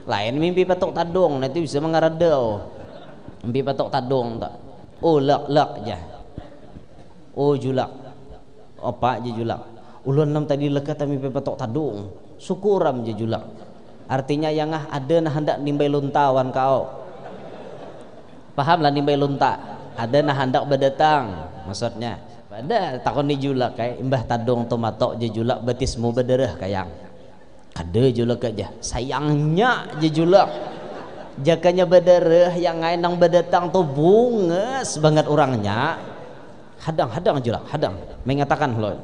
Lain mimpi patok tadung nanti bisa mengaradau. Mimpi patok tadung tak. Oh lak je. Oh julak. Apa je julak? Ulun nam tadi lekat mimpi patok tadung. Syukuram je julak. Artinya yang ada nah hendak nimbai luntawan kau. Paham lah nimbai lunta. Ada nah hendak berdatang maksudnya. Pada takon ni julak kayak imbah tadung tomatok je julak batismu berderah kayang. Ada julak aja. Sayangnya je julak. Jakanya berderah yang nang berdatang tu bunges banget orangnya. Hadang julak, hadang. Mengatakan loh.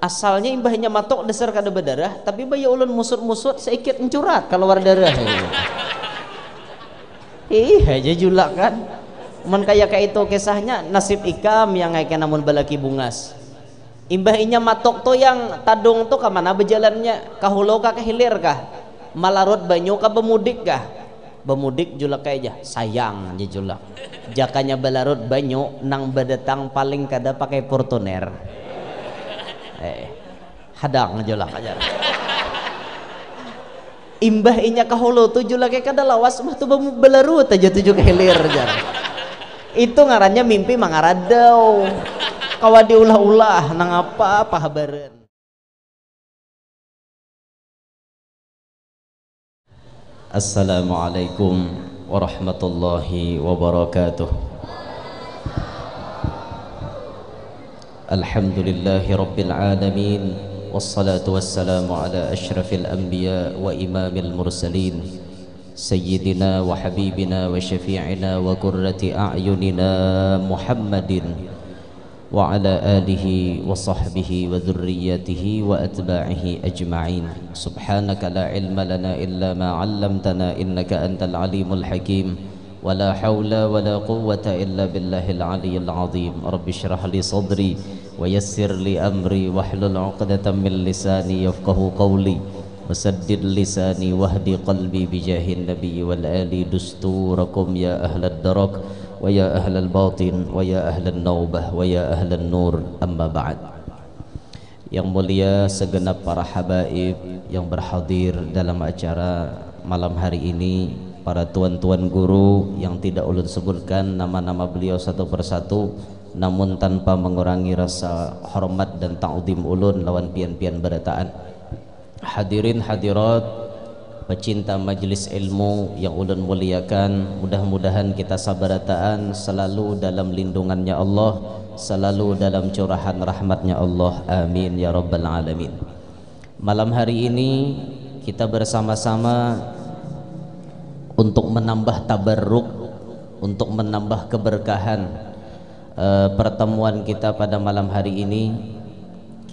Asalnya imbahnya matok dasar kada berdarah, tapi bayi ulun musut-musut sedikit mencurat keluar darah. Aja julak kan. Men kayak itu kisahnya nasib ikam yang kayak namun balaki bungas. Imbahnya matok tuh yang tadung tuh ke mana berjalannya? Kahulo kah kehilir kah? Malarut banyu kah bemudik kah? Bemudik julak kayak aja. Sayang aja julak. Jakanya balarut banyu nang berdatang paling kada pakai Fortuner. Hadang julak aja. Imbahnya kahulo tuh julak kayak kada lawas mah tuh balarut aja tujuh kehilir aja. Itu ngarannya mimpi mangaradau. Kawa diulah-ulah nang apa habareun. Assalamualaikum warahmatullahi wabarakatuh. Alhamdulillahi rabbil alamin. Wassalatu wassalamu ala asyrafil anbiya wa imamil mursalin Sayyidina wa habibina wa syafi'ina wa qurrati a'yunina Muhammadin wa ala alihi wa sahbihi wa dhurriyyatihi wa atba'ihi ajma'in. Subhanaka la ilma lana illa ma 'allamtana innaka antal alimul hakim wa la hawla wa la quwwata illa billahil aliyyil azim. Rabbi shrah li sadri wa yassir li amri wahlul 'uqdatam min lisani yafqahu qawli wasaddid lisani wahdi qalbi bijahin nabi wal ali dusturakum ya ahlad darak wa ya ahlal batin wa ya ahlan naubah wa ya ahlan nur amma ba'd. Yang mulia segenap para habaib yang berhadir dalam acara malam hari ini, para tuan-tuan guru yang tidak ulun sebutkan nama-nama beliau satu persatu, namun tanpa mengurangi rasa hormat dan ta'zim ulun lawan pian-pian berataan. Hadirin hadirat pecinta majelis ilmu yang ulun muliakan, mudah-mudahan kita sabarataan selalu dalam lindungannya Allah, selalu dalam curahan rahmatnya Allah, amin ya rabbal alamin. Malam hari ini kita bersama-sama untuk menambah tabarruk, untuk menambah keberkahan pertemuan kita pada malam hari ini.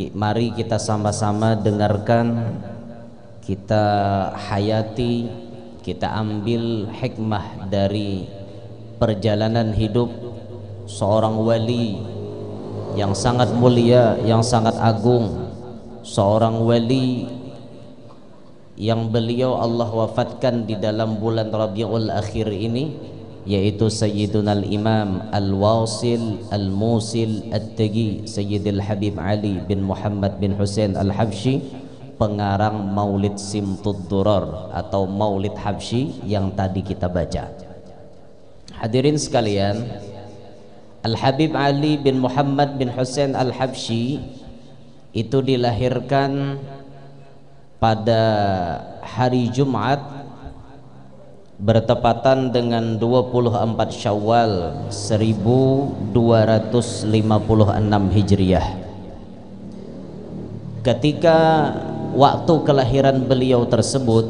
Mari kita sama-sama dengarkan, kita hayati, kita ambil hikmah dari perjalanan hidup seorang wali yang sangat mulia, yang sangat agung, seorang wali yang beliau Allah wafatkan di dalam bulan Rabiul Akhir ini, yaitu Sayyiduna al-Imam al-Wasil al-Musil at-Taqi Sayyidil Habib Ali bin Muhammad bin Hussein al-Habsyi, pengarang Maulid Simtud Durar atau Maulid Habsyi yang tadi kita baca. Hadirin sekalian, Al-Habib Ali bin Muhammad bin Hussein al-Habsyi itu dilahirkan pada hari Jumat bertepatan dengan 24 Syawal 1256 Hijriah. Ketika waktu kelahiran beliau tersebut,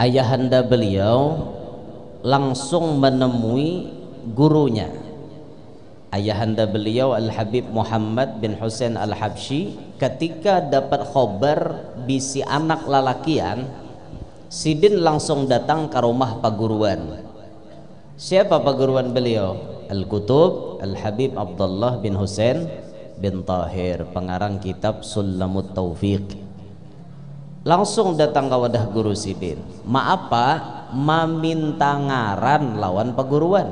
ayahanda beliau langsung menemui gurunya. Ayahanda beliau Al-Habib Muhammad bin Hussein al-Habsyi ketika dapat khabar bisi anak lalakian, Sidin langsung datang ke rumah paguruan. Siapa paguruan beliau? Al-Kutub Al-Habib Abdullah bin Hussein bin Tahir, pengarang kitab Sulamut Taufiq. Langsung datang ke wadah guru Sidin. Maaf Pak, meminta ngaran lawan paguruan.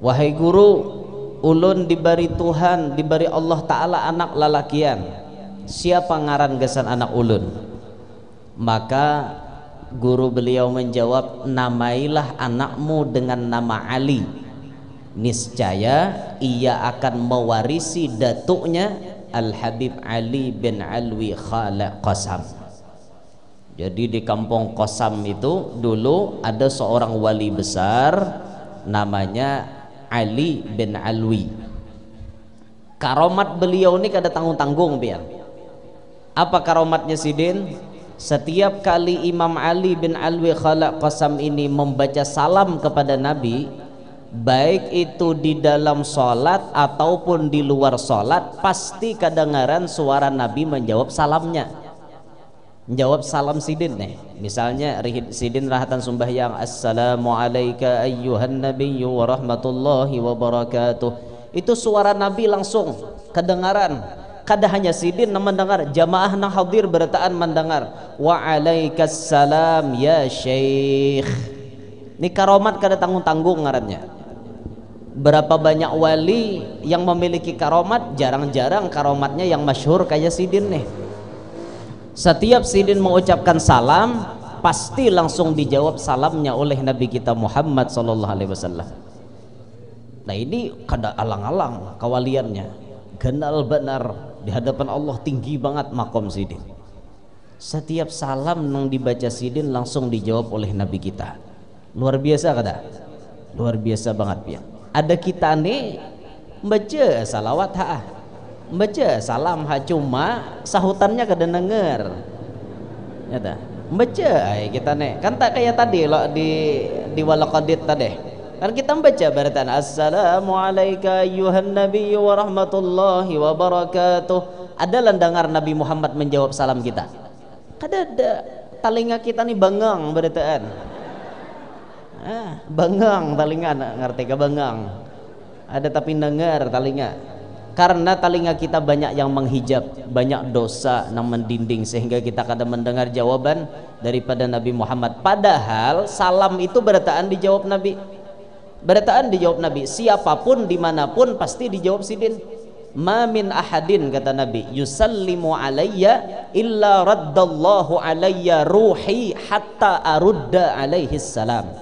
Wahai guru, ulun diberi Tuhan, diberi Allah Ta'ala anak lalakian. Siapa ngaran gesan anak ulun? Maka guru beliau menjawab, namailah anakmu dengan nama Ali, niscaya ia akan mewarisi datuknya Al-Habib Ali bin Alwi Khala Qasam. Jadi di kampung Qasam itu dulu ada seorang wali besar namanya Ali bin Alwi. Karomat beliau ini kada tanggung-tanggung pian. Apa karomatnya Sidin? Setiap kali Imam Ali bin Alwi Khala Qasam ini membaca salam kepada Nabi, baik itu di dalam sholat ataupun di luar sholat, pasti kedengaran suara Nabi menjawab salamnya. Menjawab salam Sidin nih. Misalnya Sidin rahatan sembahyang, assalamualaikum ayyuhan nabiyyu wa rahmatullahi wa barakatuh. Itu suara Nabi langsung kedengaran. Kada hanya Sidin yang mendengar, jamaah nang hadir berataan mendengar. Wa alaikassalam ya syekh. Ini karomat kada tanggung-tanggung ngarannya. Berapa banyak wali yang memiliki karomat, jarang-jarang karomatnya yang masyhur kayak Sidin nih. Setiap Sidin mengucapkan salam, pasti langsung dijawab salamnya oleh Nabi kita Muhammad SAW. Nah ini kada alang-alang kawaliannya, ganal benar di hadapan Allah, tinggi banget makom Sidin. Setiap salam yang dibaca Sidin langsung dijawab oleh Nabi kita. Luar biasa kada? Luar biasa banget ya. Ada kita nih baca salawat baca salam cuma sahutannya kada denger. Ya dah. Baca kita nih. Kan tak kayak tadi lo di walaqadit tadi. Kan kita membaca baritan assalamualaikum ayyuhan nabiyyu wa rahmatullahi wa barakatuh. Ada landangar Nabi Muhammad menjawab salam kita? Kada ada. Talinga kita nih bangang baritaan. Bangang talinga, ngerti ka bangang? Ada tapi dengar talinga. Karena talinga kita banyak yang menghijab, banyak dosa yang mendinding, sehingga kita kadang mendengar jawaban daripada Nabi Muhammad. Padahal salam itu berataan dijawab Nabi. Berataan dijawab Nabi. Siapapun dimanapun pasti dijawab Sidin. Ma min ahadin, kata Nabi, yusallimu alayya illa raddallahu alayya ruhi hatta arudda alaihi salam.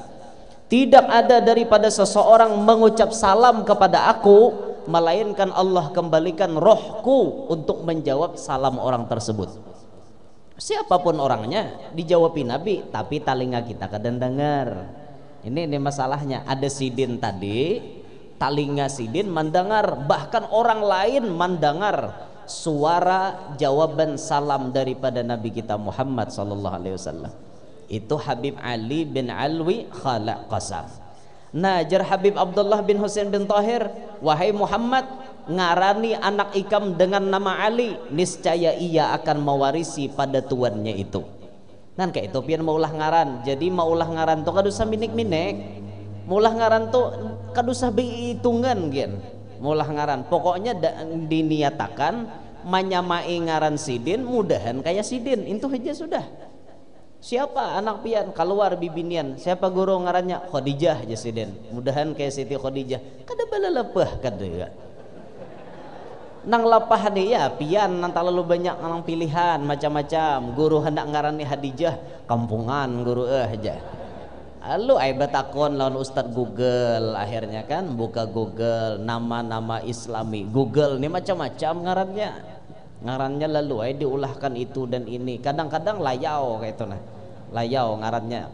Tidak ada daripada seseorang mengucap salam kepada aku, melainkan Allah kembalikan rohku untuk menjawab salam orang tersebut. Siapapun orangnya dijawabi Nabi, tapi talinga kita kadang dengar. Ini masalahnya. Ada Sidin tadi, talinga Sidin mendengar, bahkan orang lain mendengar suara jawaban salam daripada Nabi kita Muhammad sallallahu alaihi wasallam. Itu Habib Ali bin Alwi Khala Qasam. Najar Habib Abdullah bin Husain bin Tahir, wahai Muhammad, ngarani anak ikam dengan nama Ali, niscaya ia akan mewarisi pada tuannya itu. Nan kayak itu pian maulah ngaran. Jadi maulah ngaran tuh kadusah minik-minik. Maulah ngaran tuh kadusah hitungan gen. Maulah ngaran. Pokoknya diniatakan menyamai ngaran Sidin, mudahan kayak Sidin. Itu aja sudah. Siapa anak pian keluar bibinian, siapa guru ngarannya Khadijah aja Sidin, mudahan kayak Siti Khadijah. Kada bala lepah kada nang lapah nih ya pian, nang terlalu banyak nang pilihan macam-macam. Guru hendak ngarani Khadijah, kampungan guru aja. Lalu ai batakon lawan Ustad Google, akhirnya kan buka Google nama-nama Islami. Google nih macam-macam ngarannya lalu ay diulahkan itu dan ini. Kadang-kadang layau kayak itu nah, layau ngarannya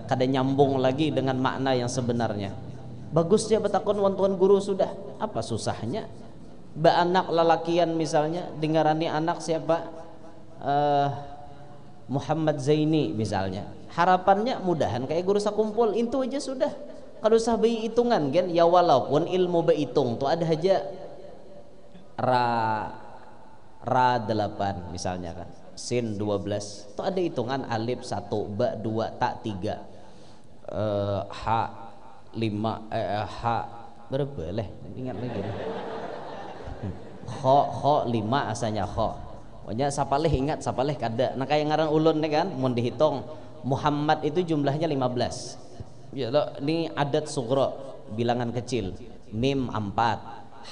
kada nyambung lagi dengan makna yang sebenarnya. Bagusnya betakon wantuan guru sudah, apa susahnya? Anak lalakian misalnya dengarani anak siapa, Muhammad Zaini misalnya, harapannya mudahan kayak guru sakumpul itu aja sudah. Kalau usah bayi hitungan kan ya, walaupun ilmu berhitung tuh ada aja ra 8 misalnya kan, sin 12 itu ada hitungan, alif 1, ba 2, ta 3, ha 5, ha berapa leh ingat lagi kho 5 asalnya kho. Pokoknya sapaleh ingat, sapaleh kada. Nah kayak ngaran ulun nih kan, mau dihitung Muhammad itu jumlahnya 15. Ya lo, ini adat sughra, bilangan kecil. Mim 4,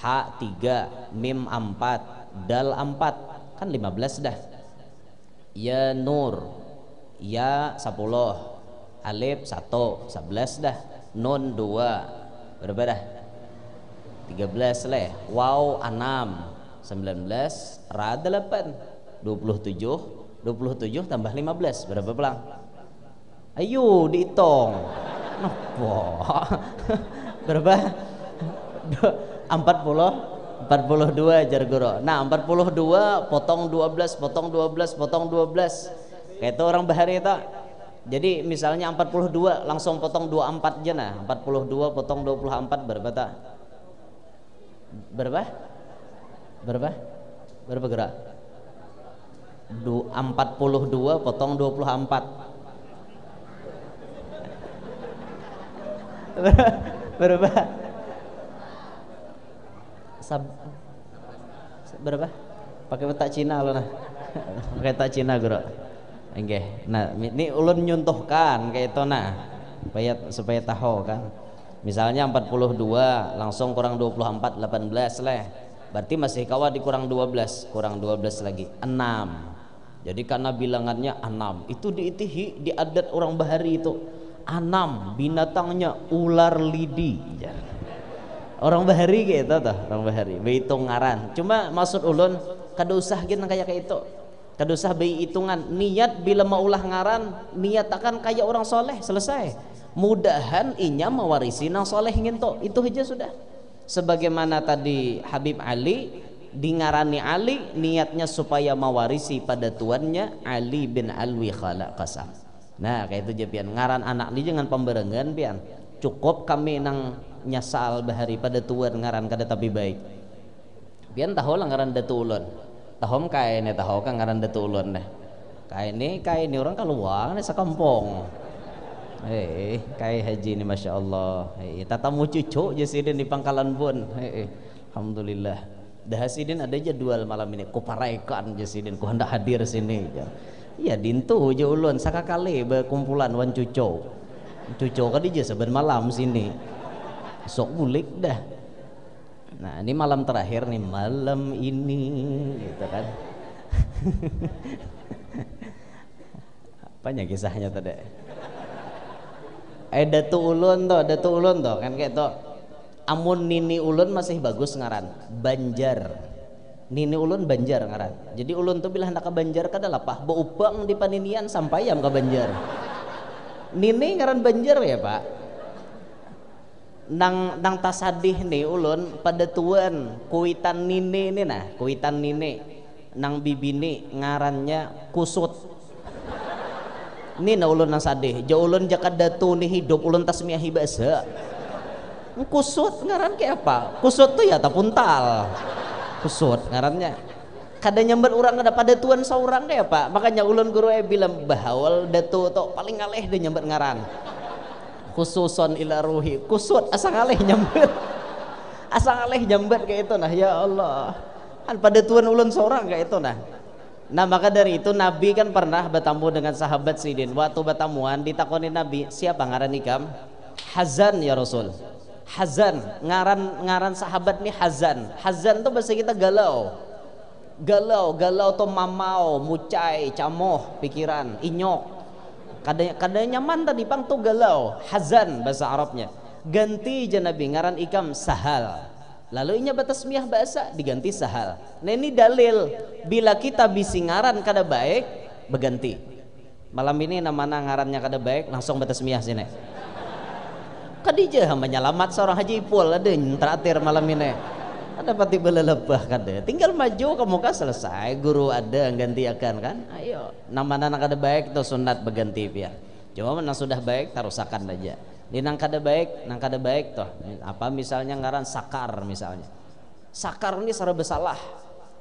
ha 3, mim 4, dal 4, kan 15 dah. Ya Nur Ya 10, alif 1, 11 dah, nun 2, berapa dah? 13 leh, waw 6, 19, ra 8, 27 tambah 15 berapa pelang? Ayo dihitung. Berapa? 42 jar guru. Nah 42 potong 12 potong 12 potong 12 kayak itu orang bahari itu. Jadi misalnya 42 langsung potong 24 aja. Nah 42 potong 24 berapa tak? Berapa gerak? 42 potong 24 berapa? Berapa? Pakai peta Cina loh nah. Pakai peta Cina guru. Nggih. Nah, ini ulun nyuntuhkan kayak itu nah. Supaya tahu kan. Misalnya 42 langsung kurang 24 18 leh. Berarti masih kawa dikurang 12, kurang 12 lagi 6. Jadi karena bilangannya 6, itu di adat orang bahari itu 6 binatangnya ular lidi. Orang bahari gitu tuh, orang bahari behitung ngaran. Cuma maksud ulun kada usah gitu kayak itu. Kada usah hitungan. Niat bila mau ulah ngaran, niat akan kayak orang soleh, selesai. Mudahan inya mewarisi nang soleh nginto. Itu aja sudah. Sebagaimana tadi Habib Ali dingarani Ali, niatnya supaya mewarisi pada tuannya Ali bin Alwi Khala Qasam. Nah kayak itu aja pian, ngaran anak ni jangan pemberengan pian. Cukup kami nang nyasal bahari pada tuan ngaran kada tapi baik. Pian tahu lah ngaran datu ulun. Tahom kaya ni tahu kan ngaran datu ulun deh. Kaya ni orang kaluang ni sakampung. Kaya haji ni masya Allah. Tatamu cucu je sidin di Pangkalan Bun. Alhamdulillah. Dah sidin ada jadwal malam ini. Ku paraikan je sidin, ku hendak hadir sini. Ya dintu je ulun sakakali berkumpulan wan cucu. Cucu kan dia saban malam sini. Sok bulik dah. Nah ini malam terakhir nih, malam ini gitu kan. Apanya kisahnya tadi? Datu ulun tuh kan kayak tuh. Amun nini ulun masih bagus ngaran Banjar. Nini ulun Banjar ngaran. Jadi ulun tuh bila hendak ke Banjar kada lapah beupang di paninian sampai yang ke Banjar. Nini ngaran Banjar ya Pak. Nang tasadih nih ulun pada tuan kuitan nini ini nah, kuitan nini nang bibini ngarannya Kusut. Ini na ulun nang sadih, ja ulun jakad datu nih hidup ulun tasmiahi bahasa. Kusut ngaran kayak apa? Kusut tuh ya tapuntal. Kusut ngarannya. Kada nyambat orang kada pada tuan seorang kayak apa? Makanya ulun guru bilang bahawal datu tuh paling ngaleh dia nyambat ngaran. Khususon ila ruhi. Kusut asa ngaleh nyambat. Asa ngaleh nyambat kayak itu nah ya Allah. Kan pada tuan ulun seorang kayak itu nah. Nah maka dari itu Nabi kan pernah bertamu dengan sahabat sidin. Waktu bertamuan ditakoni Nabi, siapa ngaran ikam? Hazan ya Rasul. Hazan, ngaran sahabat nih Hazan. Hazan tuh bahasa kita galau. Galau tuh mamau, mucai, camoh, pikiran, inyok. Kadang nyaman tadi pang tuh galau. Hazan bahasa Arabnya. Ganti je Nabi ngaran ikam Sahal. Lalu inya batasmiah bahasa diganti Sahal. Nah ini dalil bila kita bisi ngaran kada baik berganti. Malam ini namanya ngarannya kada baik langsung batasmiah sini. Kadija hamba nyalamat seorang Haji Ipul ada terakhir malam ini. Ada pati belelebah kada. Tinggal maju ke muka selesai. Guru ada ganti akan kan. Ayo nama-nama kada baik itu sunat berganti ya. Cuma menang sudah baik tarusakan aja. Di nang kada baik toh. Apa misalnya ngaran Sakar misalnya. Sakar ini secara bersalah.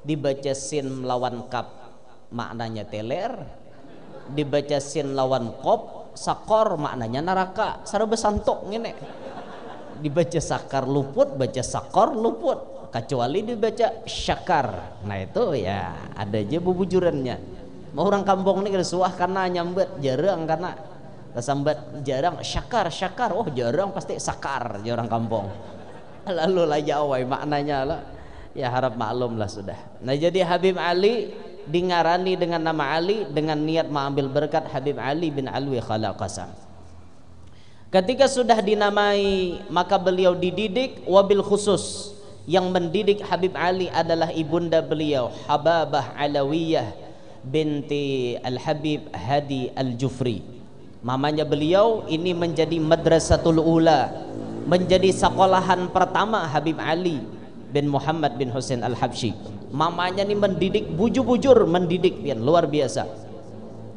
Dibaca sin melawan kap maknanya teler. Dibaca sin lawan kop sakor maknanya neraka. Secara besantok ngene. Dibaca sakar luput, baca sakor luput. Kecuali dibaca syakar. Nah itu ya ada aja bubujurannya. Mau orang kampung ini kesuah karena nyambet jarang karena kesambat jarang syakar oh jarang pasti sakar orang kampung. Lalu lah jawai maknanya lah ya harap maklum lah sudah. Nah jadi Habib Ali dingarani dengan nama Ali dengan niat mengambil berkat Habib Ali bin Alwi Khalaqasam. Ketika sudah dinamai maka beliau dididik, wabil khusus yang mendidik Habib Ali adalah ibunda beliau Hababah Alawiyah binti Al-Habib Hadi Al-Jufri. Mamanya beliau ini menjadi madrasatul ula, menjadi sekolahan pertama Habib Ali bin Muhammad bin Husain Al-Habsyi. Mamanya ini mendidik, bujur-bujur mendidik pian luar biasa.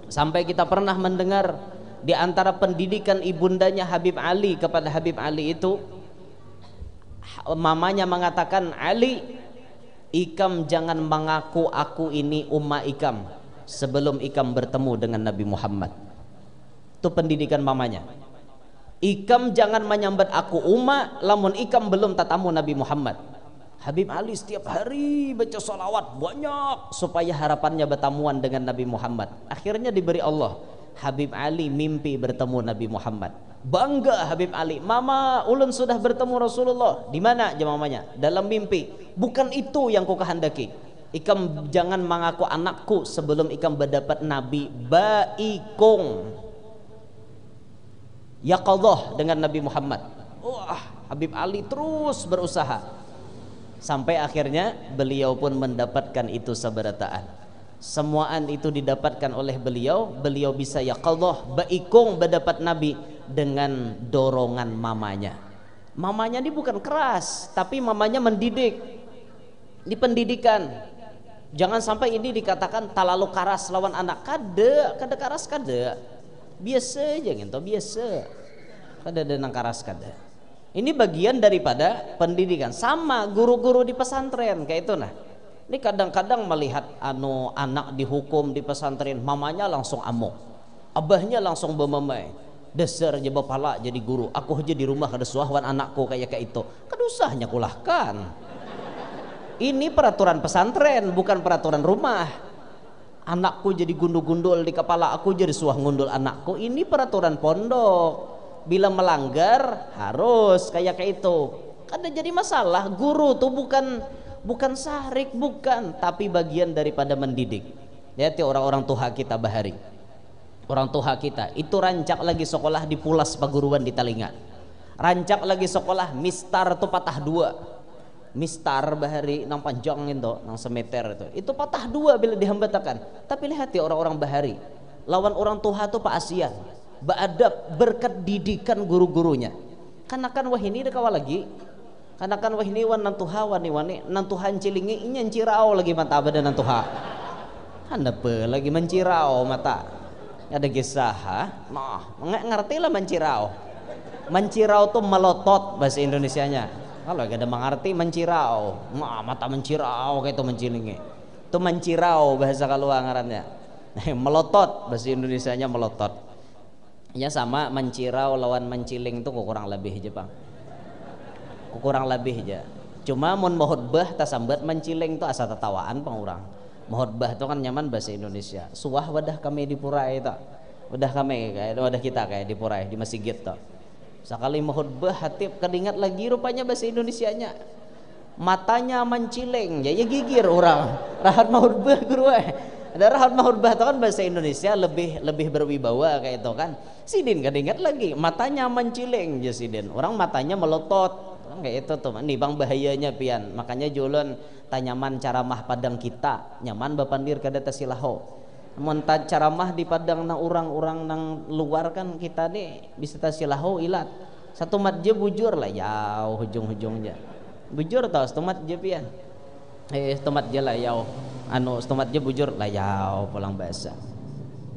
Sampai kita pernah mendengar di antara pendidikan ibundanya Habib Ali kepada Habib Ali itu, mamanya mengatakan, Ali, ikam jangan mengaku aku ini umma ikam sebelum ikam bertemu dengan Nabi Muhammad. Itu pendidikan mamanya. Ikam jangan menyambat aku umma lamun ikam belum tatamu Nabi Muhammad. Habib Ali setiap hari baca salawat banyak supaya harapannya bertemuan dengan Nabi Muhammad. Akhirnya diberi Allah, Habib Ali mimpi bertemu Nabi Muhammad. Bangga Habib Ali, mama ulun sudah bertemu Rasulullah. Di mana mamanya? Dalam mimpi. Bukan itu yang ku kehendaki. Ikam jangan mengaku anakku sebelum ikam berdapat Nabi baikung yaqadhah dengan Nabi Muhammad. Wah, Habib Ali terus berusaha sampai akhirnya beliau pun mendapatkan itu sabarataan. Semuaan itu didapatkan oleh beliau. Beliau bisa yaqadhah baikung berdapat Nabi dengan dorongan mamanya. Mamanya ini bukan keras, tapi mamanya mendidik. Ini pendidikan. Jangan sampai ini dikatakan talalu keras lawan anak. Kada keras kada. Biasa aja gitu, biasa. Kada ada nang keras kada. Ini bagian daripada pendidikan. Sama guru-guru di pesantren kayak itu nah. Ini kadang-kadang melihat anak dihukum di pesantren, mamanya langsung amok, abahnya langsung bememai. Dasar aja bapala jadi guru. Aku aja di rumah kada suahwan anakku kayak itu. Kan usahnya kulahkan. Ini peraturan pesantren, bukan peraturan rumah. Anakku jadi gundul-gundul di kepala aku, jadi suah ngundul anakku. Ini peraturan pondok. Bila melanggar harus kayak itu. Kada jadi masalah. Guru tuh bukan syahrik, bukan, tapi bagian daripada mendidik. Lihat orang-orang tua kita bahari. Orang tua kita itu rancak lagi sekolah di Pulas Paguruan di Talinga. Rancak lagi sekolah mistar tuh patah dua. Mistar bahari nang panjang itu, nang semeter itu patah dua bila dihambatakan. Tapi lihat orang-orang bahari. Lawan orang tua tuh Pak Asian. Beadab berkat didikan guru-gurunya. Kanakan wah ini dekawa lagi. Kanakan wah ini wan nantuha wani nantuhan cilingi inyan cirao lagi mata abada nantuha. Hanapa lagi mencirao mata. Ada kisah, nah ngerti lah mencirao. Mencirao tuh melotot bahasa Indonesianya. Kalau gak ada mengerti mencirao, mata mencirao kayak itu mencilingi. Itu mencirao bahasa keluar ngarannya. Melotot bahasa Indonesianya melotot. Ya sama mencirau lawan menciling itu kurang lebih aja bang, kurang lebih aja. Cuma mun mahutbah tasambat menciling itu asa tertawaan pengurang. Mahutbah itu kan nyaman bahasa Indonesia. Suah wadah kami di Purai itu, wadah kami kayak wadah kita kayak di Purai di masjid tuh. Sekali mahutbah hatib kedingat lagi rupanya bahasa Indonesianya. Matanya menciling, ya gigir orang. Rahat mahutbah guru. Ada rahat mahutbah itu kan bahasa Indonesia lebih berwibawa kayak itu kan. Sidin gak ingat lagi matanya menciling ya Sidin. Orang matanya melotot kan kayak itu tuh. Nih bang bahayanya pian. Makanya jualan tanyaman caramah padang kita nyaman bapandir kada tasilaho. Mun caramah di padang nang orang-orang nang luar kan kita nih bisa tasilaho ilat. Satu matje bujur lah yau hujung-hujungnya. Bujur tau stomat je pian. Stomat je lah yau. Stomat je bujur lah yau pulang bahasa.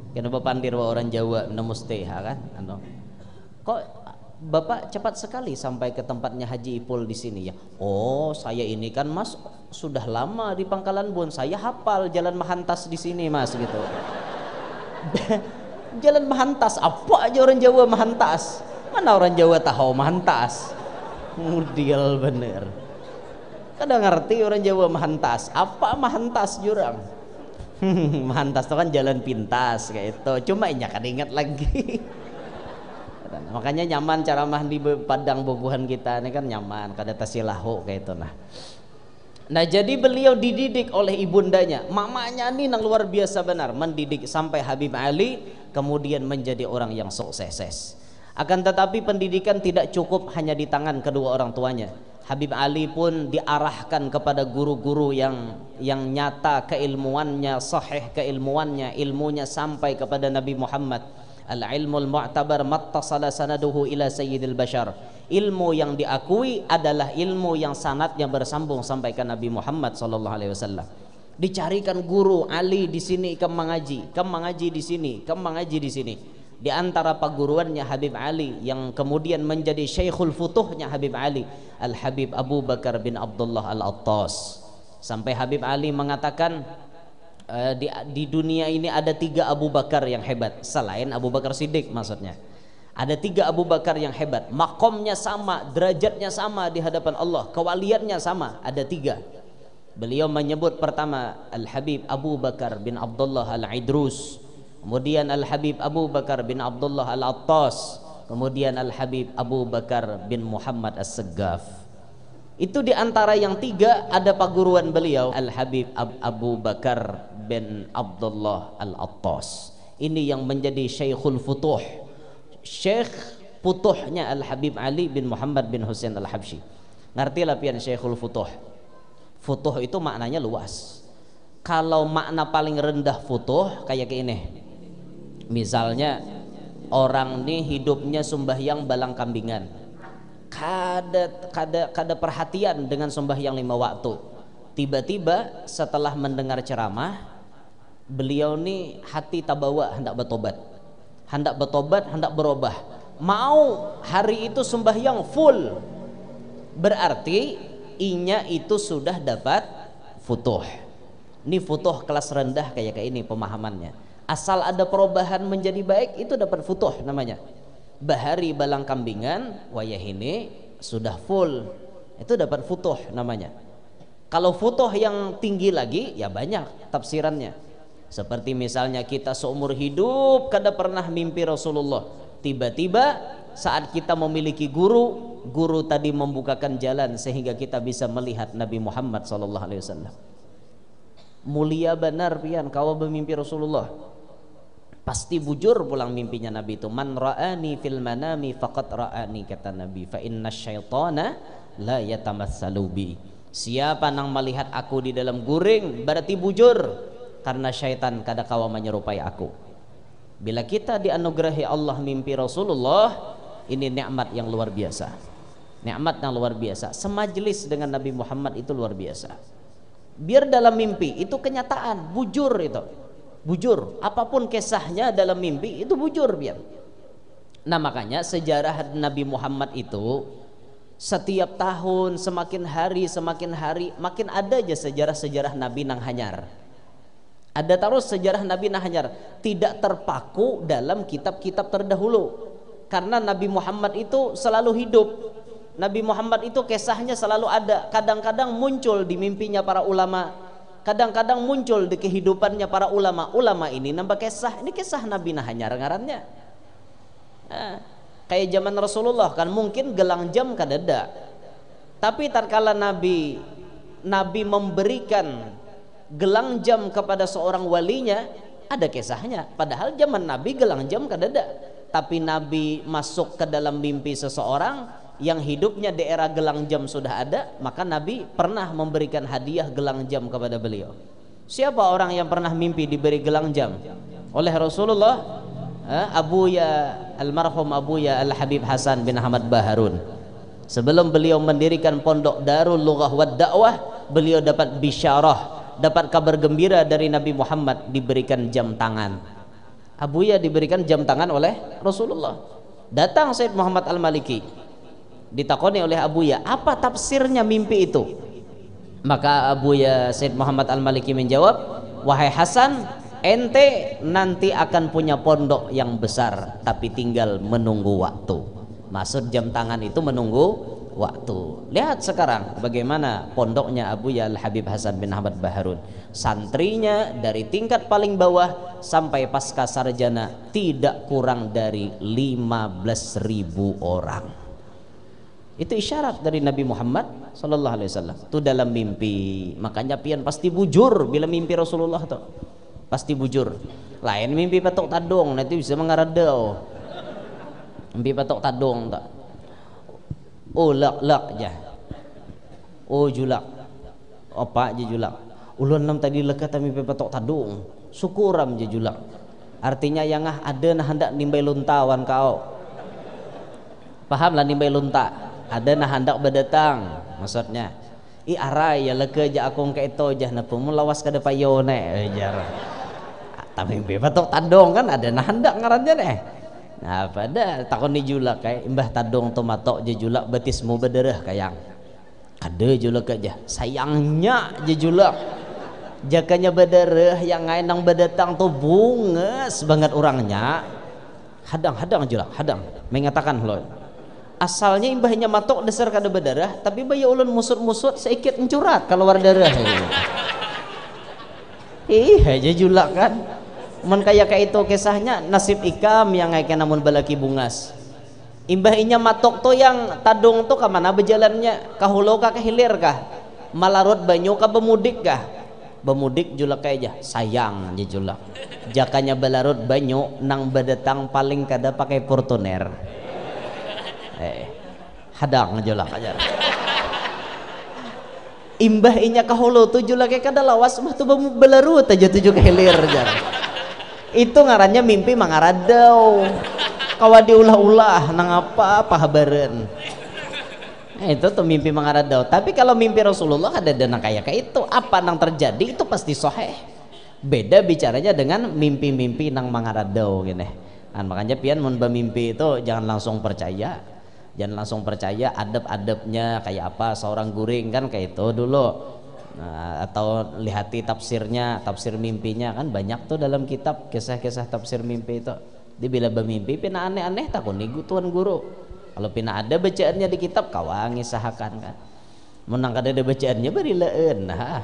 Kena bapandir wa orang Jawa namusteha kan kok Bapak cepat sekali sampai ke tempatnya Haji Ipul di sini ya. Oh saya ini kan mas sudah lama di Pangkalan Bun, saya hafal jalan Mahantas di sini mas gitu. Jalan Mahantas apa aja orang Jawa Mahantas, mana orang Jawa tahu Mahantas, mudil bener. Kadang ngerti orang Jawa Mahantas apa Mahantas jurang. Mahantas itu kan jalan pintas kayak itu, cuma ini kan ingat lagi. Makanya nyaman cara mah di padang bubuhan kita ini kan nyaman kada tasilahu kayak itu nah. Nah jadi beliau dididik oleh ibundanya, mamanya ini yang luar biasa benar, mendidik sampai Habib Ali kemudian menjadi orang yang sukses. Akan tetapi pendidikan tidak cukup hanya di tangan kedua orang tuanya. Habib Ali pun diarahkan kepada guru-guru yang nyata keilmuannya, sahih keilmuannya, ilmunya sampai kepada Nabi Muhammad. Al-ilmul mu'tabar mattasala sanaduhu ila sayyidil bashar. Ilmu yang diakui adalah ilmu yang sanadnya bersambung sampai ke Nabi Muhammad sallallahu alaihi wasallam. Dicarikan guru, Ali di sini kamu mengaji di sini, kamu mengaji di sini. Di antara perguruannya Habib Ali yang kemudian menjadi Syekhul Futuhnya Habib Ali, Al-Habib Abu Bakar bin Abdullah Al-Attas. Sampai Habib Ali mengatakan di dunia ini ada 3 Abu Bakar yang hebat selain Abu Bakar Siddiq, maksudnya ada 3 Abu Bakar yang hebat, makomnya sama, derajatnya sama di hadapan Allah, kewaliannya sama, ada 3. Beliau menyebut pertama Al-Habib Abu Bakar bin Abdullah Al-Idrus, kemudian Al-Habib Abu Bakar bin Abdullah Al-Attas, kemudian Al-Habib Abu Bakar bin Muhammad As-Seggaf. Itu di antara yang 3 ada perguruan beliau, Al-Habib Abu Bakar bin Abdullah Al-Attas. Ini yang menjadi Syekhul Futuh, Syekh Futuhnya Al-Habib Ali bin Muhammad bin Husain Al-Habsyi. Ngerti lah pian Syekhul Futuh? Futuh itu maknanya luas. Kalau makna paling rendah futuh kayak ini, misalnya orang nih hidupnya sembahyang balang kambingan, kada perhatian dengan sembahyang 5 waktu. Tiba-tiba setelah mendengar ceramah, beliau nih hati tabawa hendak bertobat, hendak berubah, mau hari itu sembahyang full, berarti inya itu sudah dapat futuh. Ini futuh kelas rendah kayak ini pemahamannya. Asal ada perubahan menjadi baik itu dapat futuh namanya. Bahari balang kambingan wayah ini sudah full, itu dapat futuh namanya. Kalau futuh yang tinggi lagi ya banyak tafsirannya. Seperti misalnya kita seumur hidup kada pernah mimpi Rasulullah, tiba-tiba saat kita memiliki guru tadi membukakan jalan sehingga kita bisa melihat Nabi Muhammad SAW. Mulia benar pian kau bermimpi Rasulullah, pasti bujur pulang mimpinya Nabi itu. Man ra'ani fil manami faqad ra'ani, kata Nabi, fa inna syaitana la yatamatsalu bi. Siapa nang melihat aku di dalam guring berarti bujur, karena syaitan kada kawa menyerupai aku. Bila kita dianugerahi Allah mimpi Rasulullah, ini nikmat yang luar biasa. Nikmat yang luar biasa. Semajlis dengan Nabi Muhammad itu luar biasa. Biar dalam mimpi itu kenyataan, bujur itu. Bujur, apapun kisahnya dalam mimpi itu bujur biar. Nah makanya sejarah Nabi Muhammad itu setiap tahun semakin hari makin ada aja sejarah-sejarah Nabi nang hanyar. Ada terus sejarah Nabi nang hanyar, tidak terpaku dalam kitab-kitab terdahulu. Karena Nabi Muhammad itu selalu hidup. Nabi Muhammad itu kisahnya selalu ada. Kadang-kadang muncul di mimpinya para ulama, kadang-kadang muncul di kehidupannya para ulama. Ulama ini nambah kisah, ini kisah Nabi nah hanyar ngarannya. Kayak zaman Rasulullah kan mungkin gelang jam kadada, tapi tatkala Nabi memberikan gelang jam kepada seorang walinya ada kisahnya. Padahal zaman Nabi gelang jam kadada, tapi Nabi masuk ke dalam mimpi seseorang yang hidupnya di era gelang jam sudah ada, maka Nabi pernah memberikan hadiah gelang jam kepada beliau. Siapa orang yang pernah mimpi diberi gelang jam oleh Rasulullah? Almarhum Abuya Al-Habib Hasan bin Ahmad Baharun. Sebelum beliau mendirikan pondok Darul Lughah wad Da'wah, beliau dapat bisyarah, dapat kabar gembira dari Nabi Muhammad, diberikan jam tangan. Abuya diberikan jam tangan oleh Rasulullah. Datang Said Muhammad Al-Maliki, ditakoni oleh Abuya, apa tafsirnya mimpi itu? Maka Abuya Said Muhammad Al-Maliki menjawab, wahai Hasan, ente nanti akan punya pondok yang besar, tapi tinggal menunggu waktu. Maksud jam tangan itu menunggu waktu. Lihat sekarang bagaimana pondoknya Abuya Al-Habib Hasan bin Ahmad Baharun. Santrinya dari tingkat paling bawah sampai pasca sarjana tidak kurang dari 15.000 orang. Itu isyarat dari Nabi Muhammad sallallahu alaihi wasallam. Itu dalam mimpi. Makanya pian pasti bujur bila mimpi Rasulullah tuh. Pasti bujur. Lain mimpi patok tadung nanti bisa mengaradau. Mimpi patok tadung tak. Oh lak aja. Oh julak. Apa aja julak. Ulun nam tadi lekat mimpi patok tadung. Syukuram je julak. Artinya yang ada nah hendak nimbai luntawan kau. Paham lah nimbai lunta. Ada nah hendak berdatang maksudnya. I arai ya leke ja akong ka ito jah na pemulawas kada payone jar. Tapi mimpi patok tadung kan ada nah hendak ngarannya deh. Nah pada takon ni julak kayak imbah tadung tu matok je julak betismu berderah kayang. Ada julak aja sayangnya je julak. Jakanya berderah yang nang berdatang tu bunges banget orangnya. Hadang julak, hadang. Mengatakan lo. Asalnya imbahnya matok dasar kada berdarah, tapi bayi ulun musut-musut sedikit mencurat keluar darah. Aja julak kan. Men kayak itu kisahnya nasib ikam yang kayak namun balaki bungas. Imbahnya matok to yang tadung to ke mana berjalannya? Kahulo kah ke hilir kah? Malarut banyu kah bemudik kah? Bemudik julak aja sayang je julak. Jakanya balarut banyu nang berdatang paling kada pakai Fortuner. Hadang julak aja. Imbahnya kahulo tu julak kada lawas mah tu balarut aja tujuh ke hilir jar. Itu ngarannya mimpi mangaradau. Kawa diulah-ulah nang apa habareun. Itu tuh mimpi mangaradau. Tapi kalau mimpi Rasulullah ada dana kayak itu apa nang terjadi itu pasti sahih. Beda bicaranya dengan mimpi-mimpi nang mangaradau gini. Kan makanya pian mun mimpi itu jangan langsung percaya. Jangan langsung percaya adab-adabnya kayak apa seorang guring kan kayak itu dulu. Nah, atau lihati tafsirnya, tafsir mimpinya kan banyak tuh dalam kitab kisah-kisah tafsir mimpi itu. Dia bila bermimpi pina aneh-aneh takun nih tuan guru. Kalau pina ada bacaannya di kitab kawangi sahakan kan. Menang kada ada bacaannya bari leun. Nah.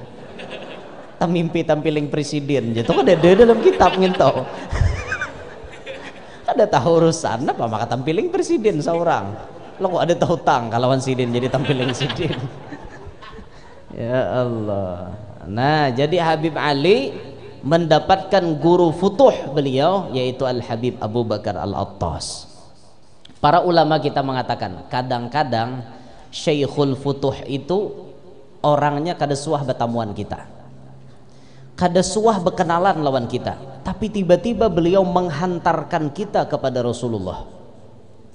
Mimpi tampiling presiden gitu kan ada dalam kitab ngintau. Ada tahu urusan apa maka tampiling presiden seorang. Lo kok ada tahu tang kalawan sidin jadi tampiling sidin. Ya Allah. Nah, jadi Habib Ali mendapatkan guru futuh beliau yaitu Al-Habib Abu Bakar Al-Attas. Para ulama kita mengatakan kadang-kadang Syekhul Futuh itu orangnya kada suah bertamuan kita. Kada suah berkenalan lawan kita, tapi tiba-tiba beliau menghantarkan kita kepada Rasulullah.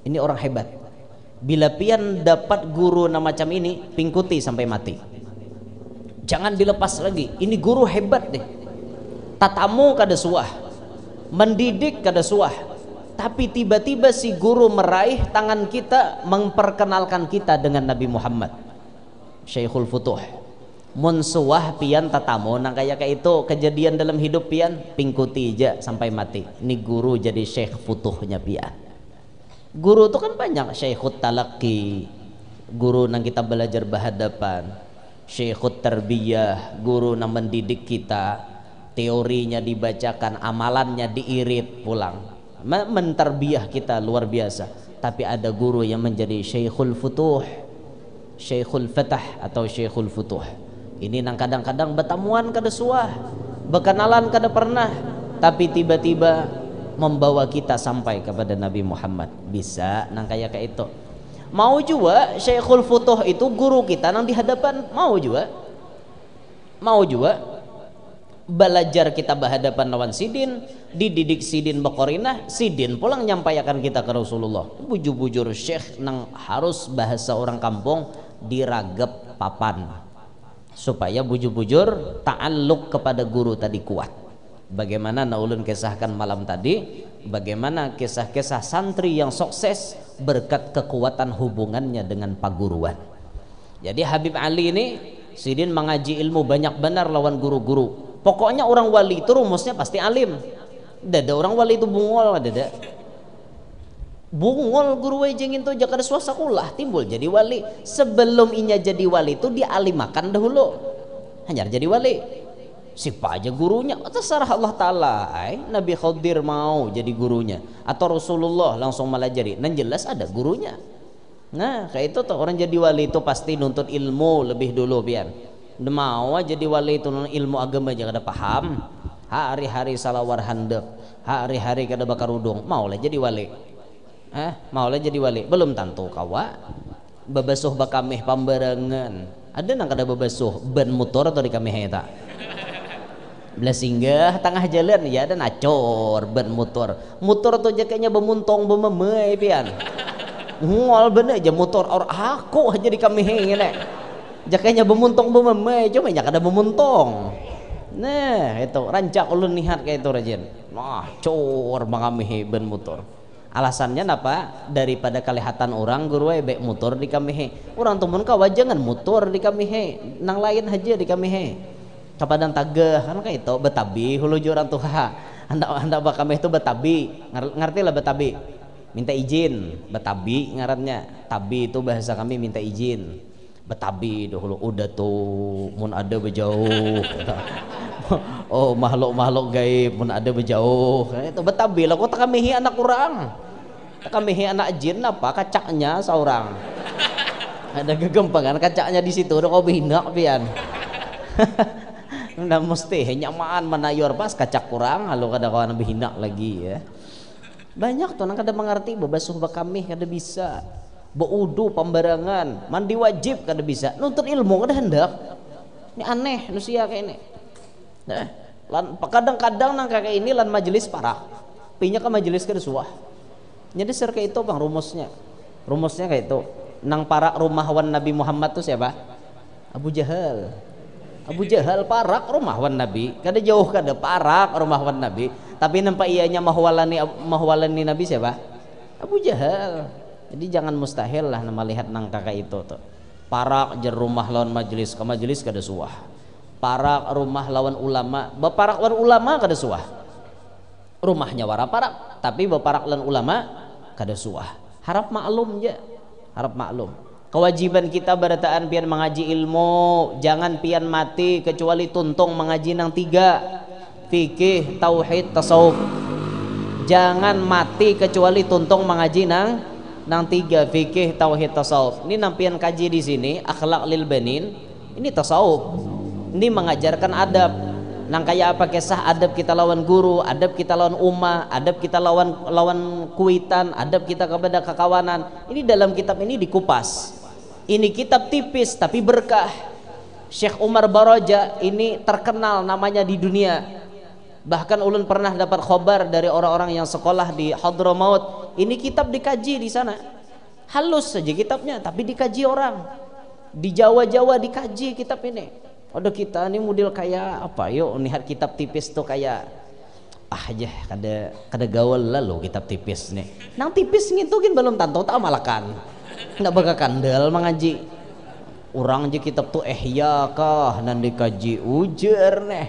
Ini orang hebat. Bila pian dapat guru nama macam ini, pingkuti sampai mati. Jangan dilepas lagi. Ini guru hebat deh. Tatamu kada suah, mendidik kada suah, tapi tiba-tiba si guru meraih tangan kita memperkenalkan kita dengan Nabi Muhammad. Syekhul Futuh. Mun suah pian tatamu nang kayak itu kejadian dalam hidup pian pingkuti aja sampai mati. Ini guru jadi syekh futuhnya pian. Guru itu kan banyak, Syekhut Talaqi, guru nang kita belajar berhadapan. Syekhut Tarbiyah, guru nang mendidik kita, teorinya dibacakan, amalannya diirit pulang, mentarbiyah kita luar biasa. Tapi ada guru yang menjadi Syekhul Futuh, Syekhul Fatah atau Syekhul Futuh. Ini nang kadang-kadang bertamuan kada suah, berkenalan kada pernah, tapi tiba-tiba membawa kita sampai kepada Nabi Muhammad. Bisa nang kayak itu. Mau juga Syekhul Futuh itu guru kita nang di hadapan, mau juga belajar kita berhadapan lawan sidin, dididik sidin bakorinah, sidin pulang nyampaikan kita ke Rasulullah. Bujur-bujur syekh nang harus bahasa orang kampung diragap papan supaya bujur-bujur ta'alluq kepada guru tadi kuat. Bagaimana naulun kisahkan malam tadi, bagaimana kisah-kisah santri yang sukses berkat kekuatan hubungannya dengan paguruan. Jadi Habib Ali ini sidin mengaji ilmu banyak benar lawan guru-guru. Pokoknya orang wali itu rumusnya pasti alim. Dada orang wali itu bungol, dada. Bungol guru wajengin tuh jakar swasta kulah timbul jadi wali. Sebelum inya jadi wali itu dia alimakan dahulu. Hanya jadi wali. Siapa aja gurunya, terserah Allah Ta'ala. Nabi Khidir mau jadi gurunya atau Rasulullah langsung melajari, dan jelas ada gurunya. Nah kayak itu tuh orang jadi wali itu pasti nuntut ilmu lebih dulu pian. Mau jadi wali itu ilmu agama aja kada paham, hari-hari salawar handap, hari-hari kada bakar udung, maulah jadi wali. Maulah jadi wali, belum tentu kawa babasuh bakameh pambarangan. Ada nang kada babasuh ban motor atau di kameh eta. Belah singgah tengah jalan ya ada nacor ban motor. Motor tuh jakanya bemuntong bememei pian. Ngol bener aja motor orang aku aja di kami ngene jakanya bemuntong bememei cuma nya kada bemuntong. Nah itu rancak ulun nihat kayak itu rajin cor mangamihe ban motor. Alasannya apa? Daripada kelihatan orang guru bek motor di kamihe orang temen kawa jangan motor di kamihe nang lain aja di kamihe kapadan tagah kan kayak itu betabi hulu orang tuh anda bakame itu betabi ngerti lah betabi minta izin betabi ngarannya tabi itu bahasa kami minta izin betabi dahulu udah tuh mun ada bejauh oh makhluk gaib mun ada bejauh itu betabi lah kok takamihi anak kurang takamihi anak jin apa kacaknya seorang ada kegempangan kacaknya di situ udah kau binak pian udah mesti nyamaan menayor pas kacak kurang lalu kada kawan lebih hinak lagi ya. Banyak tuh nang kada mengerti babasuh bakamih kada bisa beudu pembarangan mandi wajib kada bisa nuntut ilmu kada hendak ini aneh manusia kayak ini nah kadang-kadang nang kayak ini lan majelis parah pinya ke majelis kada suah jadi ser kayak itu bang rumusnya kayak itu nang parak rumah wan Nabi Muhammad tuh siapa Abu Jahal parak rumah wan Nabi kada jauh kada parak rumah wan Nabi tapi nampak ianya mahwalani Nabi siapa Abu Jahal. Jadi jangan mustahil lah nama lihat nang kakak itu tuh parak jer rumah lawan majelis ke majelis kada suah parak rumah lawan ulama baparak lawan ulama kada suah rumahnya wara parak tapi baparak lawan ulama kada suah harap maklum je harap maklum. Kewajiban kita berataan pian mengaji ilmu jangan pian mati kecuali tuntung mengaji nang 3 fikih tauhid tasawuf jangan mati kecuali tuntung mengaji nang 3 fikih tauhid tasawuf. Ini nang pian kaji di sini akhlak lil banin ini tasawuf ini mengajarkan adab nang kayak apa kisah adab kita lawan guru adab kita lawan ummah adab kita lawan kuitan adab kita kepada kekawanan ini dalam kitab ini dikupas. Ini kitab tipis tapi berkah. Syekh Umar Baraja ini terkenal namanya di dunia. Bahkan ulun pernah dapat khabar dari orang-orang yang sekolah di Hadramaut. Ini kitab dikaji di sana. Halus saja kitabnya tapi dikaji orang. Di Jawa-Jawa dikaji kitab ini. Aduh kita ini model kayak apa? Yuk lihat kitab tipis tuh kayak aja kada gaul lalu kitab tipis nih. Nang tipis ngitugin belum tanto tak malakan. Nggak bakal kandal mengaji orang aja kitab tuh ya kah nanti kaji ujar nih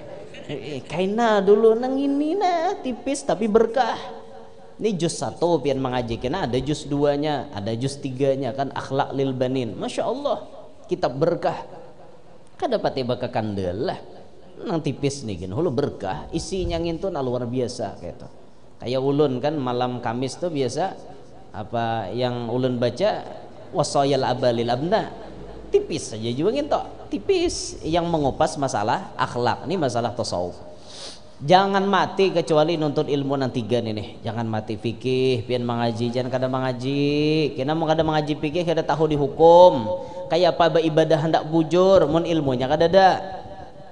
kaina dulu nang ini nah tipis tapi berkah ini juz 1 pian mengaji kena ada juz 2-nya ada juz 3-nya kan akhlak lil banin masya Allah kitab berkah kan dapat bakal kandal lah nang tipis nih kan hulu berkah isinya ngintun luar biasa kayak ulun kan malam Kamis tuh biasa apa yang ulun baca wasayal abalil abna tipis saja juga ngintok tipis yang mengupas masalah akhlak ini masalah tasawuf. Jangan mati kecuali nuntut ilmu nang 3 nih jangan mati fikih pian mengaji jangan kada mengaji kena mau kada mengaji fikih kada tahu dihukum kayak apa ibadah hendak bujur mun ilmunya kada ada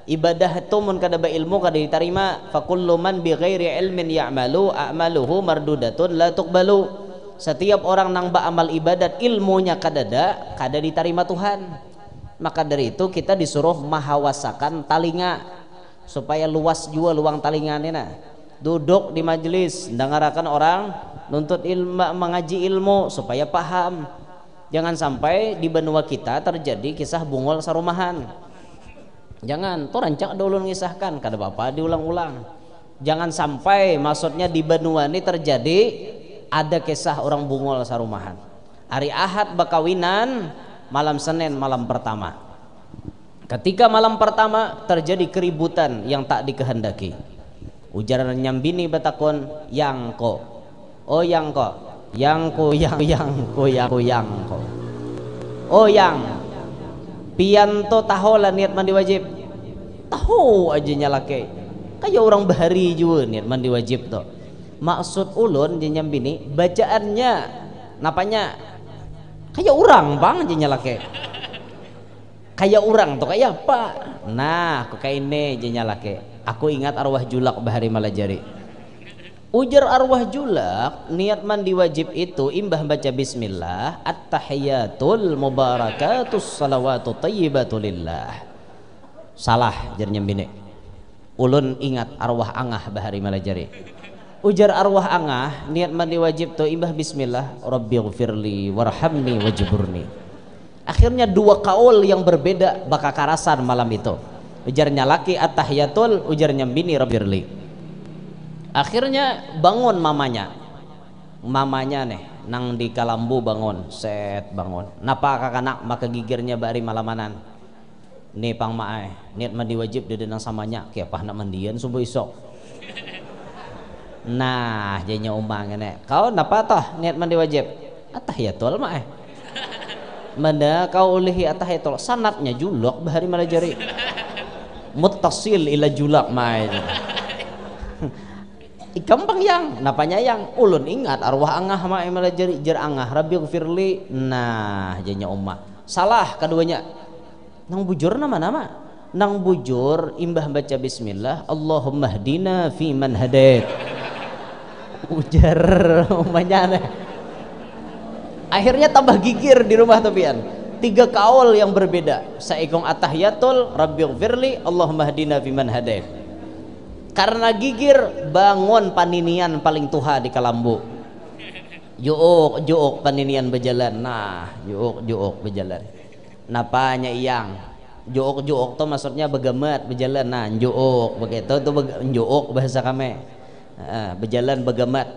ibadah itu mun kada ba ilmu kada diterima fakullu man bi ghairi ilmin ya'malu a'maluhu mardudatun la tuqbalu. Setiap orang nang beramal ibadat ilmunya kada diterima Tuhan. Maka dari itu kita disuruh mahawasakan talinga supaya luas juga luang talingannya nah. Duduk di majelis dengarakan orang nuntut ilmu mengaji ilmu supaya paham. Jangan sampai di benua kita terjadi kisah bungol sarumahan. Jangan tuh rancak dulu ngisahkan kada apa diulang-ulang. Jangan sampai maksudnya di benua ini terjadi ada kisah orang bungol sarumahan hari Ahad bakawinan malam Senin malam pertama ketika malam pertama terjadi keributan yang tak dikehendaki ujaran nyambini batakon yangko oh yangko Oh yang pian to tahu lah niat mandi wajib, tahu aja nyalake kayak orang bahari juga niat mandi wajib tuh. Maksud ulun jenyam bini bacaannya napanya kayak orang bang aja nyalake kayak orang tuh kayak apa. Nah kok kayak ini aja nyalake. Aku ingat arwah julak bahari malajari. Ujar arwah julak niat mandi wajib itu imbah baca bismillah at-tahiyatul mubarakatus salawatu thayyibatu lillah. Salah jarnya bini. Ulun ingat arwah angah bahari malajari. Ujar arwah angah niat mandi wajib tuh imbah bismillah rabbighfirli warhamni wajburni. Akhirnya dua kaul yang berbeda bakal karasan malam itu. Ujarnya laki at-tahiyatul, ujarnya bini rabbighfirli. Akhirnya bangun mamanya nih nang di kalambu bangun set bangun napa kakanak maka gigirnya bari malamanan nih pang mae niat mandi wajib dia nang samanya kayak apa nak mandian subuh isok. Nah jadinya umang ini kau napa toh niat mandi wajib atahiyatul mae mana kau ulihi atahiyatul sanatnya julok bahari malajari muttasil ila julak mae. Gampang yang napanya yang ulun ingat arwah angah ma malajari jar angah rabbighfirli. Nah jadinya umma salah keduanya nang bujur nama nang bujur imbah baca bismillah Allahumma hdina fi man hadait ujar umpanya akhirnya tambah gigir di rumah tepian tiga kaul yang berbeda saikong atahiyatul rabbighfirli Allahumma hdina fi man hadait. Karena gigir bangun paninian paling tuha di kalambu juuk paninian berjalan. Nah juuk berjalan napanya iyang juuk tuh maksudnya begemet berjalan. Nah juuk begitu tuh juuk bahasa kami berjalan begemet.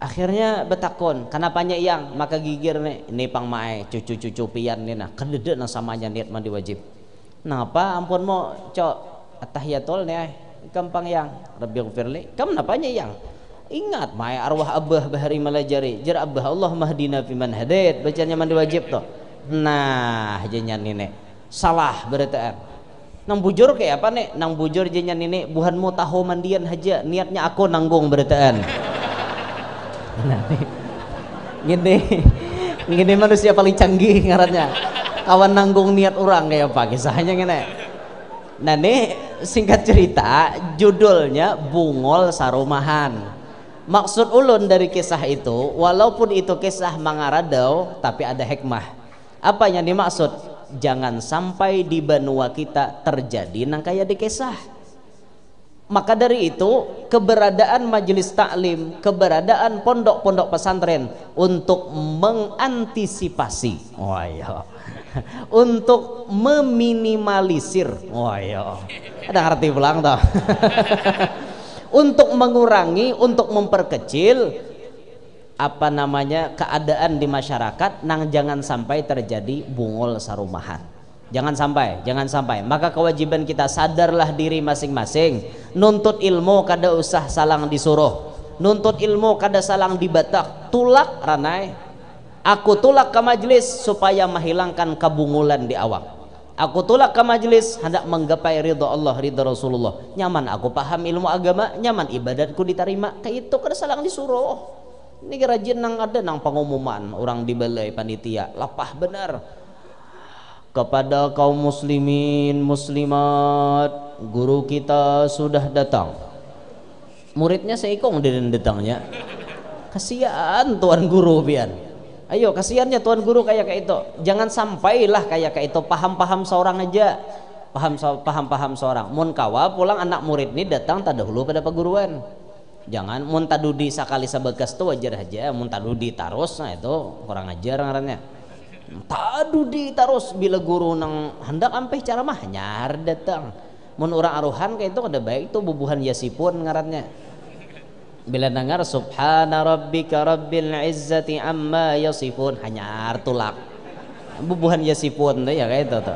Akhirnya betakon kenapanya iyang maka gigir nih ini pang mae cucu pian nih nah kedede nah samanya niat mandi wajib. Napa ampun mau cok atahiyatul nih gampang yang rabbighfirli kamu napanya yang ingat mae arwah abah bahari malajari jar abah Allahumma hdina fi man hadait bacanya mandi wajib tuh. Nah jenya nini salah berataan nang bujur kayak apa nih nang bujur jenya nini buhanmu tahu mandian haja niatnya aku nanggung berataan. Nah gini manusia paling canggih ngarannya kawan nanggung niat orang kayak apa kisahnya gini. Nah nih singkat cerita judulnya Bungol Sarumahan. Maksud ulun dari kisah itu walaupun itu kisah mangaradau tapi ada hikmah. Apa yang dimaksud? Jangan sampai di benua kita terjadi nang kayak di kisah. Maka dari itu keberadaan majelis taklim, keberadaan pondok-pondok pesantren untuk mengantisipasi untuk meminimalisir ada ngerti pulang toh untuk mengurangi untuk memperkecil apa namanya keadaan di masyarakat nang jangan sampai terjadi bungol sarumahan. Jangan sampai maka kewajiban kita sadarlah diri masing-masing nuntut ilmu kada usah salang disuruh nuntut ilmu kada salang dibatak tulak ranai. Aku tulak ke majlis supaya menghilangkan kebungulan di awak. Aku tulak ke majlis hendak menggapai ridha Allah, ridha Rasulullah. Nyaman aku paham ilmu agama, nyaman ibadatku diterima. Kayak itu kada salang disuruh. Ini rajin nang ada nang pengumuman orang di balai panitia. Lapah benar. Kepada kaum muslimin muslimat, guru kita sudah datang. Muridnya seikong dan datangnya. Kasihan tuan guru pian. Ayo kasihannya tuan guru kayak itu. Jangan sampailah kayak itu paham seorang aja. Paham seorang. Mun kawa pulang anak murid ini datang tadahulu pada peguruan. Jangan mun tadudi sakali sabekas tu wajar aja. Mun tadudi tarus nah itu kurang ajar ngarannya. Tadudi tarus bila guru nang hendak ampeh cara mah nyar datang. Mun orang aruhan kayak itu kada baik tuh bubuhan yasipun ngarannya. Bila dengar subhana rabbika rabbil izzati amma yasifun hanyar tulak bubuhan yasifun ya kayak itu tuh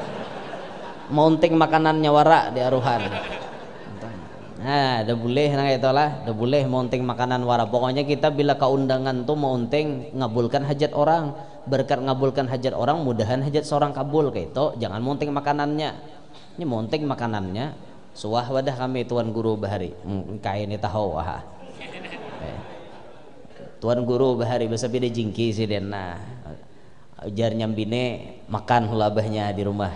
mounting makanannya wara di aruhan. Nah udah boleh nah itu lah udah boleh mounting makanan wara. Pokoknya kita bila keundangan tuh mounting ngabulkan hajat orang berkat ngabulkan hajat orang, mudahan hajat seorang kabul kayak itu. Jangan monting makanannya. Ini monting makanannya. Suah wadah kami tuan guru bahari. Kain ini tahu wah. Tuan guru bahari bisa beda jingki sih den. Nah, ujar nyambine makan hulabahnya di rumah.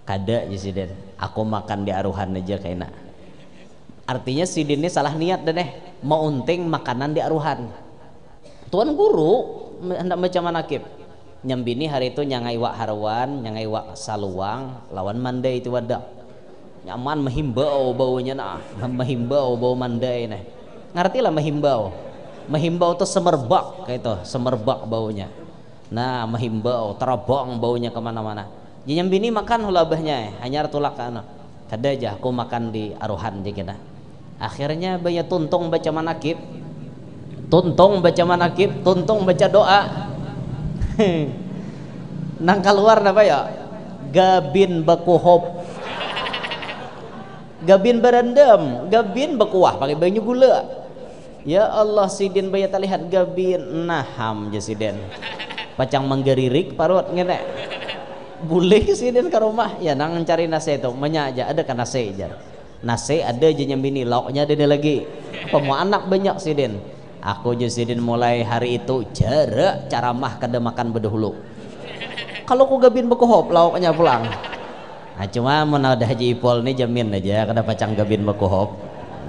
Kada aja sih den. Aku makan di aruhan aja kayaknya. Artinya si den ini salah niat deh. Mau unting makanan di aruhan. Tuan guru hendak baca manakib. Nyambini hari itu nyangai wak harwan, nyangai wak saluang, lawan mandai itu wadak. Nyaman mehimbau baunya nah, mehimbau bau mandai nih. Ngerti lah mehimbau. Mehimbau tuh semerbak kayak itu, semerbak baunya. Nah, mehimbau, terobong baunya kemana-mana. Nyambini makan hulabahnya, hanya tulak kana. Kada aja aku makan di aruhan je kena. Akhirnya banyak tuntung baca manakib. Tuntung baca manakib, tuntung baca doa. Nang keluar apa ya? Gabin bakuhop. Gabin berendam, gabin bakuah pakai banyu gula. Ya Allah sidin bayat lihat gabin naham je sidin. Pacang menggeririk parut ngene. Boleh sidin ke rumah ya nang cari nasi itu, menyaja ada kan nasi jar. Nasi ada je nyambini lauknya ada lagi. Apa mau anak banyak sidin. Aku je sidin mulai hari itu jarak cara mah kada makan bedahulu. Kalau ku gabin bakuhop lauknya pulang. Nah cuma mau ada haji ipol nih jamin aja kada pacang gabin bakuhop.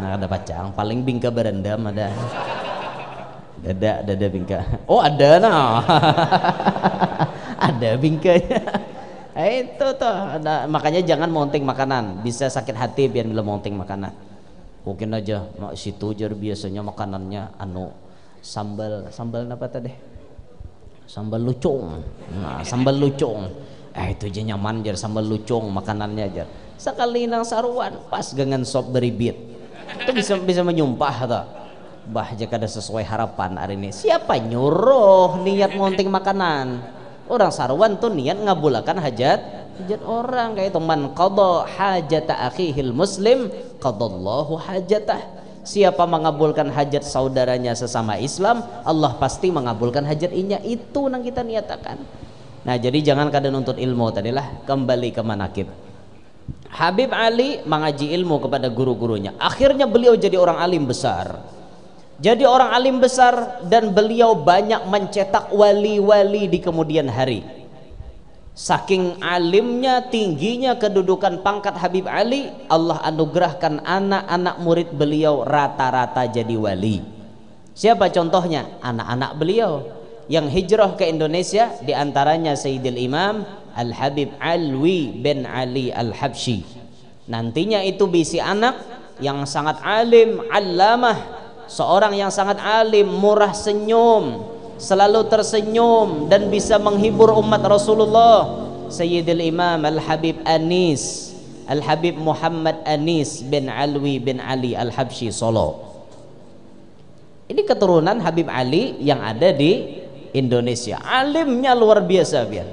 Nah ada pacang paling bingka berendam ada. Dada bingka. Oh ada nah. Ada bingkanya. Itu tuh ada, makanya jangan monting makanan, bisa sakit hati biar belum monting makanan. Mungkin aja mak situ jar biasanya makanannya anu sambal apa tadi? Sambal lucung. Nah, sambal lucung. Itu aja nyaman jar sambal lucung makanannya jar. Sekali nang saruan pas dengan sop beribit. Itu bisa menyumpah tuh. Bah jika ada sesuai harapan hari ini. Siapa nyuruh niat monting makanan? Orang saruan tuh niat ngabulakan hajat orang kayak itu. Man qada hajata akhihil muslim qadallahu hajatah. Siapa mengabulkan hajat saudaranya sesama Islam, Allah pasti mengabulkan hajat inya. Itu yang kita niatakan. Nah jadi jangan kada nuntut ilmu tadilah, kembali ke manakib. Habib Ali mengaji ilmu kepada guru-gurunya. Akhirnya beliau jadi orang alim besar. Jadi orang alim besar dan beliau banyak mencetak wali-wali di kemudian hari. Saking alimnya, tingginya kedudukan pangkat Habib Ali, Allah anugerahkan anak-anak murid beliau rata-rata jadi wali. Siapa contohnya? Anak-anak beliau yang hijrah ke Indonesia, diantaranya Sayyidil Imam Al-Habib Alwi bin Ali Al-Habsyi. Nantinya itu bisi anak yang sangat alim, allamah, seorang yang sangat alim, murah senyum, selalu tersenyum dan bisa menghibur umat Rasulullah. Sayyidil Imam Al-Habib Anis, Al-Habib Muhammad Anis bin Alwi bin Ali Al-Habsyi Solo. Ini keturunan Habib Ali yang ada di Indonesia. Alimnya luar biasa biar.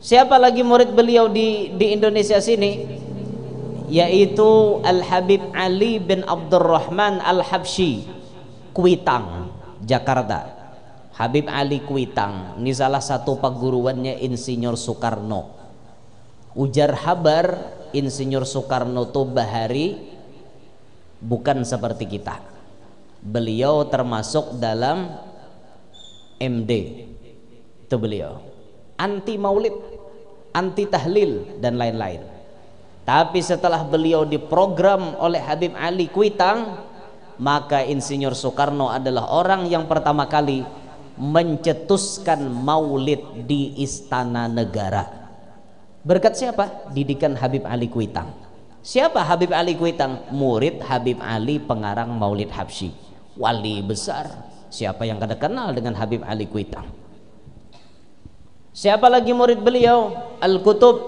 Siapa lagi murid beliau di Indonesia sini? Yaitu Al-Habib Ali bin Abdurrahman Al-Habsyi, Kuitang, Jakarta. Habib Ali Kuitang ini salah satu paguruannya Insinyur Soekarno. Ujar habar Insinyur Soekarno tuh bahari bukan seperti kita. Beliau termasuk dalam MD. Itu beliau anti maulid, anti tahlil dan lain-lain. Tapi setelah beliau diprogram oleh Habib Ali Kuitang, maka Insinyur Soekarno adalah orang yang pertama kali mencetuskan maulid di Istana Negara. Berkat siapa? Didikan Habib Ali Kuitang. Siapa Habib Ali Kuitang? Murid Habib Ali pengarang Maulid Habsyi, wali besar. Siapa yang kada kenal dengan Habib Ali Kuitang? Siapa lagi murid beliau? Al-Kutub,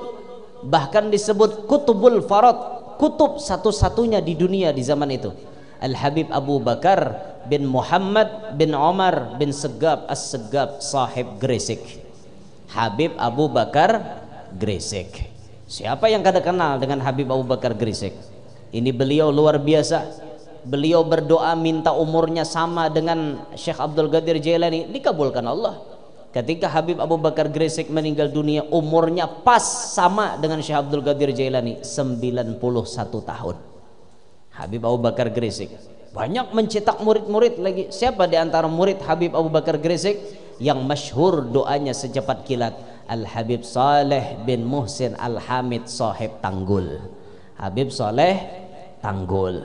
bahkan disebut Kutubul Farad, kutub satu-satunya di dunia di zaman itu. Al-Habib Abu Bakar bin Muhammad bin Omar bin Segab As-Segab sahib Gresik. Habib Abu Bakar Gresik. Siapa yang kada kenal dengan Habib Abu Bakar Gresik? Ini beliau luar biasa. Beliau berdoa minta umurnya sama dengan Syekh Abdul Qadir Jailani, dikabulkan Allah. Ketika Habib Abu Bakar Gresik meninggal dunia, umurnya pas sama dengan Syekh Abdul Qadir Jailani, 91 tahun. Habib Abu Bakar Gresik banyak mencetak murid-murid lagi. Siapa di antara murid Habib Abu Bakar Gresik yang masyhur doanya secepat kilat? Al-Habib Saleh bin Muhsin Al-Hamid Sahib Tanggul. Habib Saleh Tanggul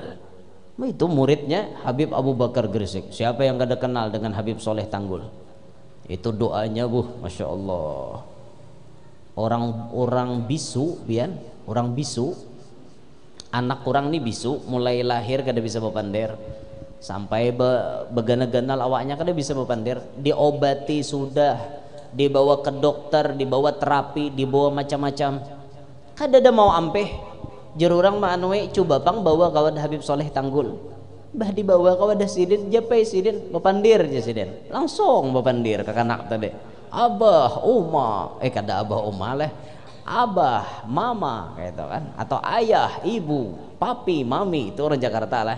itu muridnya Habib Abu Bakar Gresik. Siapa yang gak ada kenal dengan Habib Saleh Tanggul? Itu doanya Masya Allah. Orang bisu pian, orang bisu, anak orang nih bisu, mulai lahir kada bisa bepander, sampai begana-ganal awaknya kada bisa bepander, diobati sudah, dibawa ke dokter, dibawa terapi, dibawa macam-macam, kada ada mau ampeh. Jururang ma'anwe coba pang bawa kawad Habib Saleh Tanggul, bah dibawa kawad sidin, japai sidin bepandir aja sidin, langsung bepandir ke kanak tadi, abah uma, kada abah uma lah, abah mama gitu kan, atau ayah ibu papi mami, itu orang Jakarta lah,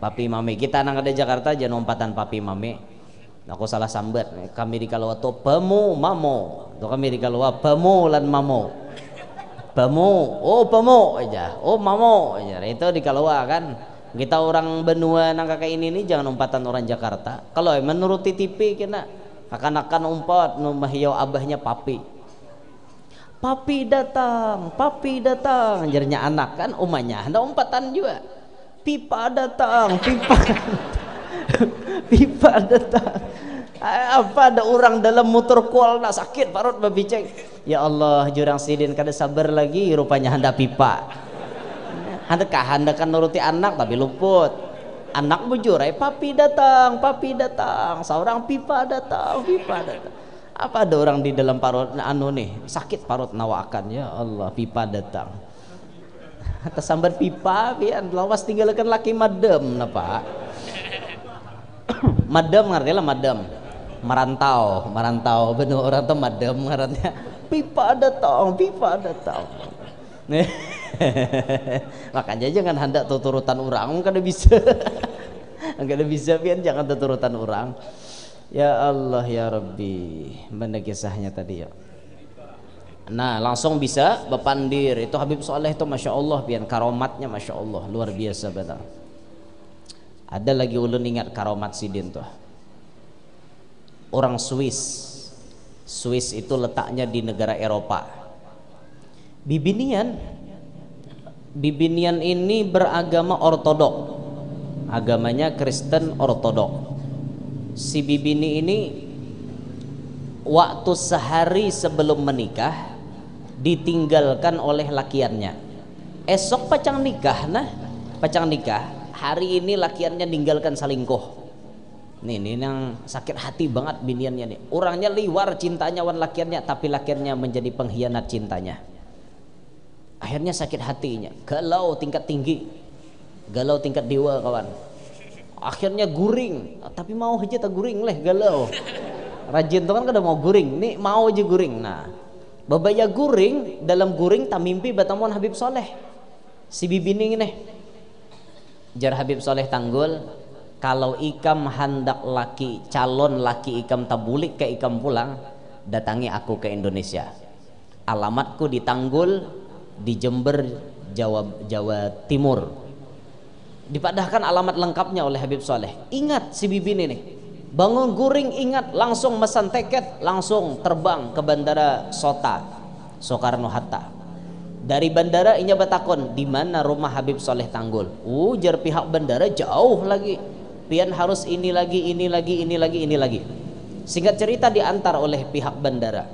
papi mami. Kita anak ada Jakarta aja lompatan papi mami. Aku salah sambat, kami di Kalawa to pemu mamo, to kami di Kalawa pemu lan mamo, pemu oh pemu aja, oh mamo aja, itu di Kalawa kan. Kita orang benua nang kakak ini nih jangan umpatan orang Jakarta. Kalau menurut TV kena akan umpat numahiau abahnya papi, papi datang anjarnya anak kan, umanya ada umpatan juga, pipa datang pipa pipa datang. Apa ada orang dalam motor kual nak sakit parut babiceng, ya Allah jurang sidin kada sabar lagi, rupanya hendak pipa, hendak kan nuruti anak tapi luput. Anak bujur papi datang seorang pipa datang. Apa ada orang di dalam parut anu nih sakit parut nawakan, ya Allah pipa datang. Atas sambar pipa pian lawas tinggalkan laki madem napa. Madem ngerti lah, madem merantau bener orang tuh madem ngarannya, pipa datang makanya jangan hendak tuturutan orang kada bisa kada bisa pian, jangan tuturutan orang. Ya Allah ya Rabbi, mana kisahnya tadi ya. Nah langsung bisa bepandir. Itu Habib Saleh itu Masya Allah pian, karomatnya Masya Allah luar biasa benar. Ada lagi ulun ingat karomat sidin tuh, orang Swiss itu letaknya di negara Eropa. Bibinian ini beragama ortodok, agamanya Kristen ortodok. Si bibini ini waktu sehari sebelum menikah ditinggalkan oleh lakiannya. Esok pacang nikah, hari ini lakiannya ninggalkan salingkuh. Nih yang sakit hati banget biniannya nih. Orangnya liwar cintanya wan lakiannya, tapi lakiannya menjadi pengkhianat cintanya. Akhirnya sakit hatinya, galau tingkat tinggi, galau tingkat dewa kawan. Akhirnya guring, tapi mau aja tak guring leh galau. Rajin tuh kan kada mau guring, nih mau aja guring. Nah, babaya guring, dalam guring tak mimpi batamuan Habib Saleh. Si bibini ini, jar Habib Saleh Tanggul, kalau ikam hendak calon laki ikam tabulik ke ikam pulang, datangi aku ke Indonesia. Alamatku di Tanggul, di Jember, Jawa Timur. Dipadahkan alamat lengkapnya oleh Habib Saleh. Ingat si bibi ini nih, bangun guring ingat, langsung mesan tiket, langsung terbang ke bandara Soekarno Hatta. Dari bandara inya batakon di mana rumah Habib Saleh Tanggul. Jar pihak bandara jauh lagi, pian harus ini lagi. Singkat cerita diantar oleh pihak bandara.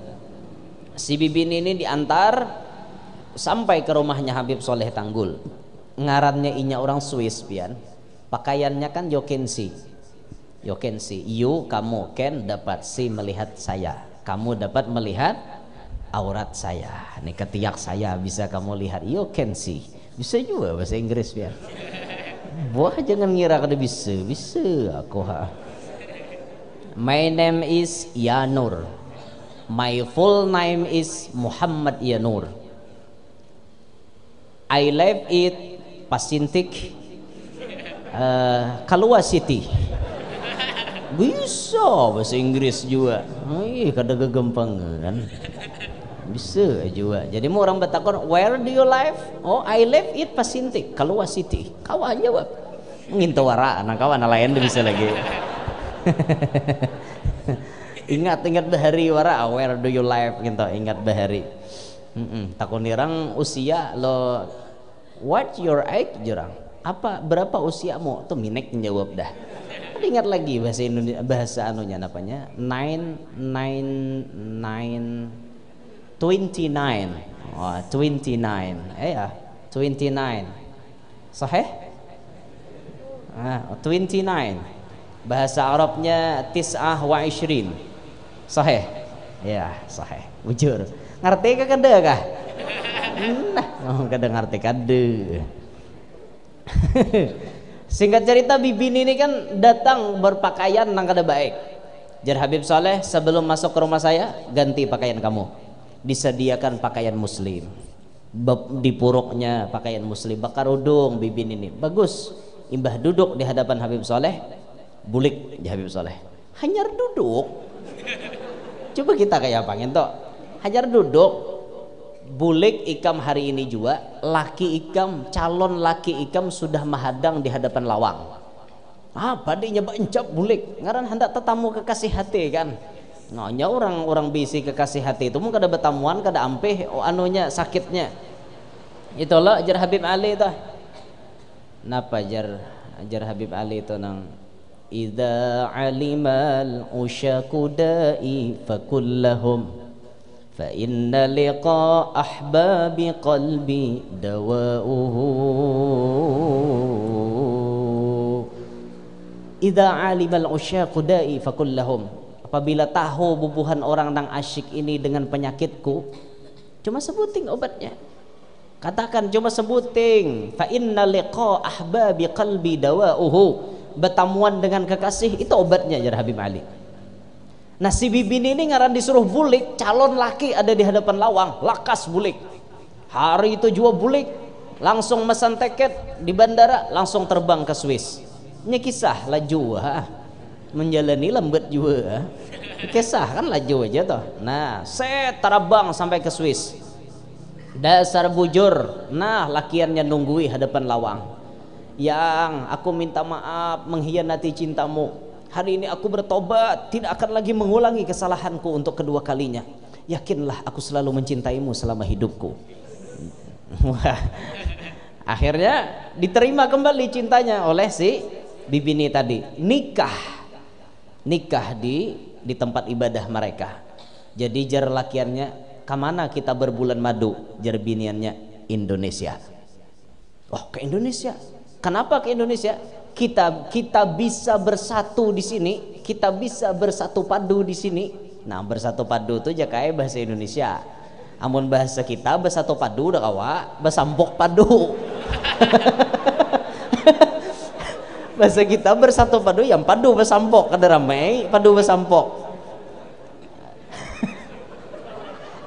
Si bibi ini diantar sampai ke rumahnya Habib Saleh Tanggul. Ngarannya inya orang Swiss pian, pakaiannya kan yokensi, kamu ken dapat melihat saya, kamu dapat melihat aurat saya, nih ketiak saya bisa kamu lihat, yokensi bisa juga bahasa Inggris pian. Buah jangan ngira kada bisa aku My name is Yanur, my full name is Muhammad Yanur. I live it Pasintik Kalua City. Bisa bahasa Inggris juga. Ih, kada gegempeng kan. Bisa juga. Jadi mau orang bertakon, where do you live? Oh, I live it Pasintik, Kalua City. Kawan jawab. Ngintu wara, anak kawan lain bisa lagi. Ingat bahari wara, where do you live gitu, ingat bahari. Takon irang usia lo, what your age jurang? Apa berapa usiamu? Tuh minek jawab dah. Ingat lagi bahasa Indonesia, bahasa anunya napanya 29. Oh, 29. Ya, 29. Sahih? 29. Bahasa Arabnya tis'ah wa ishrin. Sahih? Ya, sahih. Bujur. Ngerti ka kada kah? Nah, kada ngerti kada. Singkat cerita bibi ini kan datang berpakaian nang kada baik. Jar Habib Saleh, sebelum masuk ke rumah saya ganti pakaian kamu. Disediakan pakaian muslim, di puruknya pakaian muslim, bakar udung bibin ini bagus. Imbah duduk di hadapan Habib Saleh, bulik di Habib Saleh, hanyar duduk. Coba kita kayak apa ngento, hanyar duduk, bulik ikam hari ini juga, laki ikam, calon laki ikam sudah menghadang di hadapan lawang. Apa dia nyebak encap bulik, ngaran hendak tetamu kekasih hati kan. Nanya orang bisi kekasih hati itu mung kada betamuan kada ampeh anunya sakitnya. Itulah jar Habib Ali itu. Napa jar Habib Ali itu nang idza alimal usyaku da'i fakullahum fa inna liqa ahbabi qalbi dawa'uhu. Idza alimal usyaku da'i fakullahum, apabila tahu bubuhan orang nang asyik ini dengan penyakitku, cuma sebuting obatnya. Katakan cuma sebuting, fa inna liqa ahbabi qalbi dawa'uhu, bertamuan dengan kekasih itu obatnya, jar Habib Ali. Nah si bibi ini ngaran disuruh bulik, calon laki ada di hadapan lawang, lakas bulik. Hari itu juga bulik, langsung mesan tiket di bandara, langsung terbang ke Swiss. Ini kisah laju menjalani lambat juga, kisah kan laju aja toh. Nah set terbang sampai ke Swiss, dasar bujur. Nah lakiannya nunggui hadapan lawang, yang aku minta maaf mengkhianati cintamu, hari ini aku bertobat, tidak akan lagi mengulangi kesalahanku untuk kedua kalinya. Yakinlah aku selalu mencintaimu selama hidupku. Wah, akhirnya diterima kembali cintanya oleh si bibini tadi. Nikah di tempat ibadah mereka. Jadi jar lakiannya, kemana kita berbulan madu? Jar biniannya, Indonesia. Oh, ke Indonesia. Kenapa ke Indonesia? Kita bisa bersatu di sini, kita bisa bersatu padu di sini. Nah, bersatu padu itu jakai bahasa Indonesia. Amun bahasa kita bersatu padu udah kawa, bersambok padu. Bahasa kita bersatu padu yang padu besampok, kada ramai padu besampok.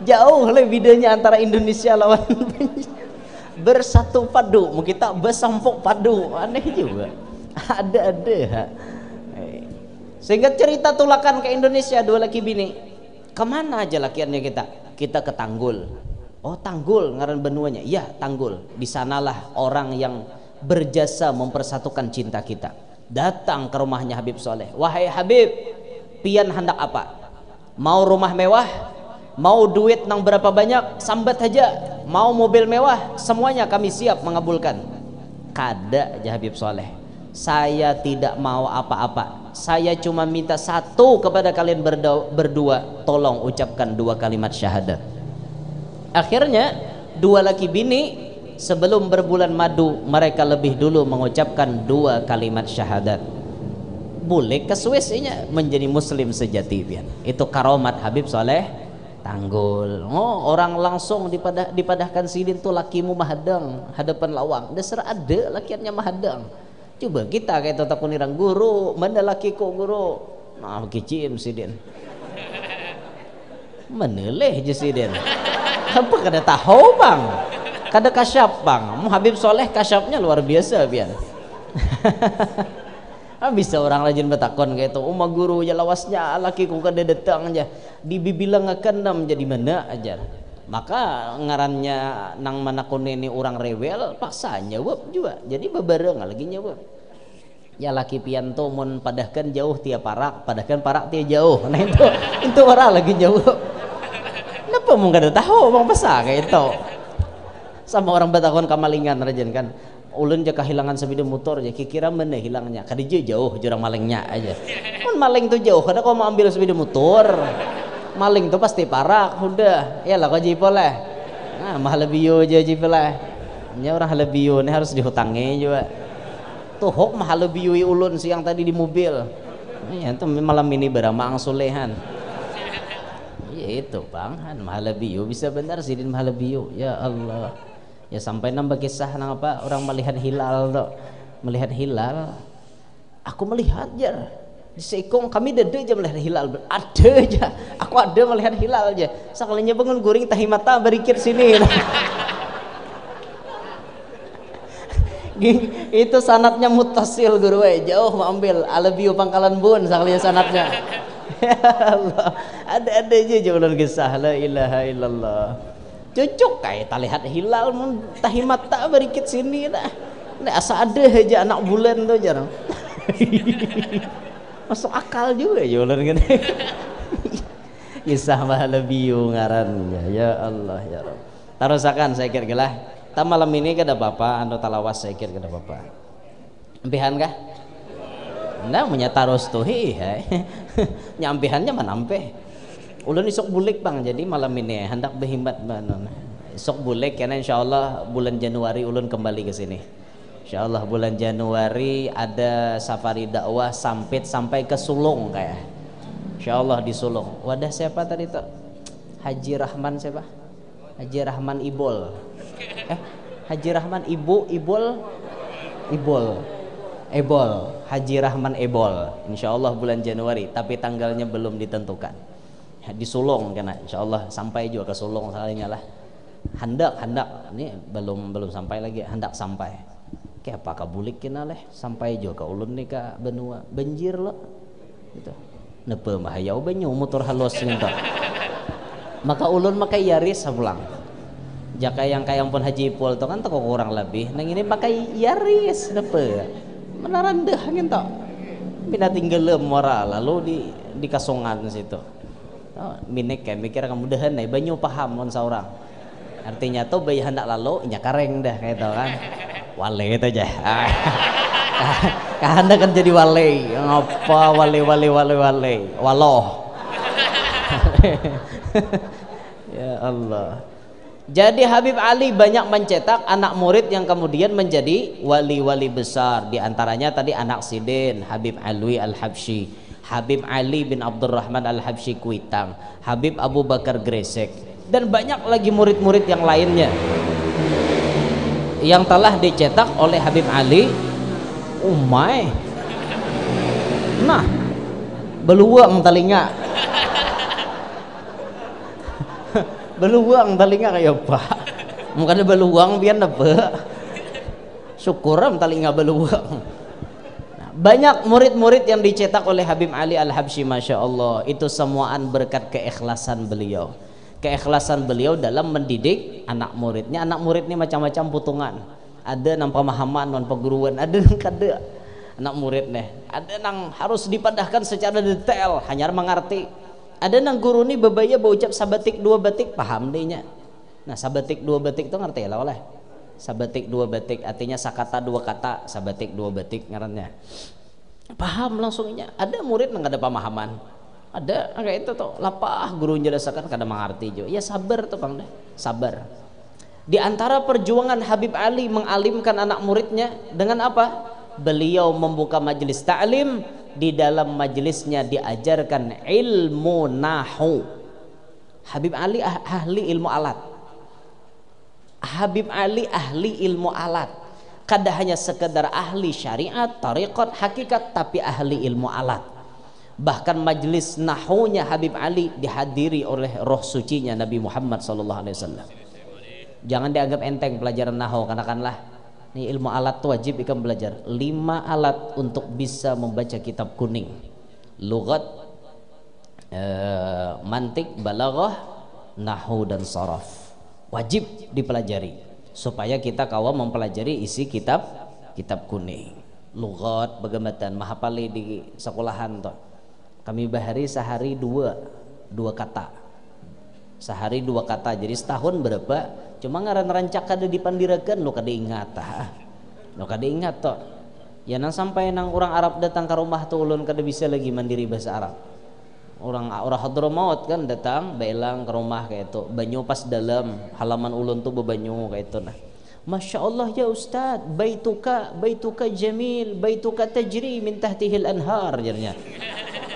Jauh lebih bedanya antara Indonesia lawan bersatu padu, mau kita besampok padu, aneh juga. Ada. Sehingga cerita tulakan ke Indonesia dua laki bini. Kemana aja lakiannya kita? Kita ke Tanggul. Oh Tanggul ngaran benuanya. Ya Tanggul. Di sanalah orang yang berjasa mempersatukan cinta kita. Datang ke rumahnya Habib Saleh. Wahai Habib, pian hendak apa? Mau rumah mewah? Mau duit nang berapa banyak? Sambat aja. Mau mobil mewah? Semuanya kami siap mengabulkan. Kada aja Habib Saleh, saya tidak mau apa-apa. Saya cuma minta satu kepada kalian berdua, tolong ucapkan 2 kalimat syahadat. Akhirnya dua laki bini sebelum berbulan madu, mereka lebih dulu mengucapkan 2 kalimat syahadat. Boleh ke Swiss-nya menjadi muslim sejati pian. Itu karomat Habib Saleh Tanggul. Oh, orang langsung dipadahkan sidin tuh lakimu mahadang hadapan lawang. Dasar ada lakiannya mahadang. Coba kita kayak tetap kunirang guru, mana lakiku guru. Nah, kicim sidin. Meneleh je sidin. Apa kada tahu bang? Kada kasyap bang. Habib Soleh kasyapnya luar biasa biar. Bisa orang rajin betakon kayak itu, umah guru ya lawasnya laki ku kada datang aja dibilang akan nam jadi mana aja. Maka ngarannya nang manakun ini orang rewel paksa nyawab juga, jadi bebareng lagi nyawab. Ya laki pianto mun padahkan jauh tia parak, padahkan parak tia jauh. Nah itu orang lagi jawab. Kenapa mau kada tahu bang pesa kayak itu? Sama orang betakon kamalingan rajin kan. Ulun je kehilangan sepeda motor je kira mana hilangnya kadija jauh jurang malingnya aja kan maling tuh jauh kada kau mau ambil sepeda motor maling tuh pasti parak udah ya lah kau jipol lah nah mahal bio aja jipol lah nya orang hal bio ini harus dihutangi juga tuh hok mahal bio ulun siang tadi di mobil ya itu malam ini beramang solehan ya itu bang mahal bio bisa benar sidin mahal bio ya Allah. Ya sampai nambah kisah nang apa orang melihat hilal tuh melihat hilal aku melihat aja di Sekong kami ada aja melihat hilal ada aja aku ada melihat hilal aja sekalinya bangun guring tahi mata berikir sini itu sanatnya mutasil guru jauh mau ambil Alabiu Pangkalan Bun sekalinya sanatnya ya Allah ada aja ulun kisah la ilaha illallah cocok kayak tak lihat hilal tahi mata berikit sini dah nah, asa ada aja anak bulan tuh jarang masuk akal juga ya ular gini kisah mahalabiu ngarannya ya Allah ya Rabb tarusakan saya kira lah tak malam ini kada apa-apa anu talawas saya kira kada apa-apa empihan kah nah punya tarus tuh nyampihannya manampe ulun isok bulik bang jadi malam ini hendak berhimmat banon isok bulik karena insyaallah bulan Januari ulun kembali ke sini insyaallah bulan Januari ada safari dakwah sampai ke Sulung kayak insyaallah di Sulung wadah siapa tadi tuh Haji Rahman siapa Haji Rahman Ibol Haji Rahman Ebol Haji Rahman Ebol insyaallah bulan Januari tapi tanggalnya belum ditentukan di Sulung kena insyaallah sampai juga ke Sulung salahnya lah hendak ini belum sampai lagi hendak sampai kayak apa kabulik kena leh sampai juga ke ulun nih ke benua banjir lo gitu nepe bahaya banyu motor halus gitu maka ulun pakai Yaris pulang jaka yang kayak pun Haji Pol tuh kan toko kurang lebih nang ini pakai Yaris nepe menarandah gitu mina tinggal moral lalu di kasongan situ minik kayak mikir kemudahan nih banyu paham mon seorang artinya tuh bayi hendak lalu nya kareng dah kayak itu kan wale itu aja kahanda kan jadi wale ngapa wale waloh ya Allah jadi Habib Ali banyak mencetak anak murid yang kemudian menjadi wali-wali besar diantaranya tadi anak Sidin Habib Alwi Al-Habsyi Habib Ali bin Abdurrahman Al-Habsyi Kuitang, Habib Abu Bakar Gresik, dan banyak lagi murid-murid yang lainnya yang telah dicetak oleh Habib Ali. Umay, nah, beluang telinga, beluang telinga kayak apa? Mungkin ada beluang biar apa? Syukuram telinga beluang. Banyak murid-murid yang dicetak oleh Habib Ali Al-Habsyi Masya Allah itu semuaan berkat keikhlasan beliau dalam mendidik anak muridnya. Anak murid ini macam-macam putungan, ada nang pemahaman non peguruan, ada nang kada anak murid nih, ada nang harus dipadahkan secara detail hanya mengerti, ada nang guru ini bebaya berucap sabatik dua batik paham dehnya. Nah sabatik dua batik itu ngerti lah oleh sabatik dua batik artinya sakata dua kata sabatik dua batik ngarannya paham langsungnya. Ada murid yang ada pemahaman, ada kayak itu tuh lapah guru jelasakan kada mengerti jo ya sabar tuh bang deh sabar. Di antara perjuangan Habib Ali mengalimkan anak muridnya dengan apa? Beliau membuka majelis ta'lim, di dalam majelisnya diajarkan ilmu nahu. Habib Ali ahli ilmu alat. Habib Ali ahli ilmu alat, kada hanya sekedar ahli syariat, tariqat, hakikat, tapi ahli ilmu alat. Bahkan majelis nahunya Habib Ali dihadiri oleh roh sucinya Nabi Muhammad SAW. Jangan dianggap enteng pelajaran nahu, katakanlah Ini ilmu alat tuh wajib ikan belajar. 5 alat untuk bisa membaca kitab kuning. Lughat, mantik, balaghah, nahwu dan saraf. Wajib dipelajari supaya kita kawan mempelajari isi kitab kuning. Lughat bagamatan mahapali di sekolahan toh. Kami bahari sehari dua kata. Sehari 2 kata. Jadi setahun berapa? Cuma ngaran rancak kada dipandirakan lo kada ingat lo kada ingat toh. Ya nang sampai nang orang Arab datang ke rumah tuh ulun kada bisa lagi mandiri bahasa Arab. Orang Hadramaut kan datang belang ke rumah kayak itu, banyu pas dalam halaman ulun tuh bebanyu kayak itu nah. Masya Allah ya Ustad, baituka jamil, baituka tajri min tahtihil anhar jadinya.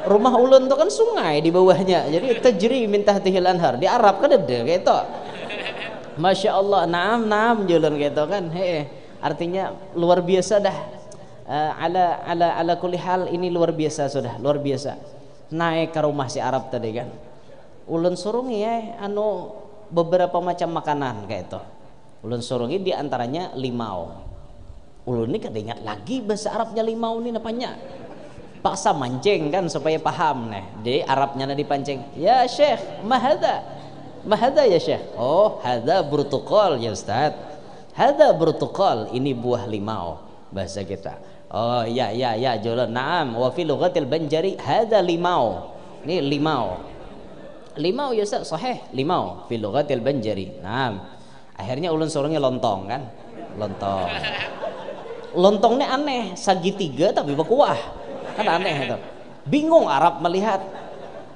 Rumah ulun tuh kan sungai di bawahnya, jadi tajri min tahtihil anhar. Di Arab kan ada kayak itu. Masya Allah, naam jalan gitu kan. Artinya luar biasa dah. Ala kulli hal ini luar biasa sudah, luar biasa. Naik ke rumah si Arab tadi kan. Ulun surungi ya beberapa macam makanan kayak itu. Ulun surungi di antaranya limau. Ulun ini kada ingat lagi bahasa Arabnya limau ini napanya. Paksa mancing kan supaya paham nih. Jadi Arabnya dipancing. Ya Syekh, mahada ya Syekh. Oh, hada burtukol ya Ustaz. Hada burtukol, ini buah limau bahasa kita. Oh ya jualan. Naam, wa fi lughatil Banjari hada limau. Ini limau. Limau ya Ustaz, sahih, limau fi lughatil Banjari. Naam. Akhirnya ulun suruhnya lontong kan. Lontongnya aneh, segitiga tapi berkuah. Kan aneh itu. Bingung Arab melihat.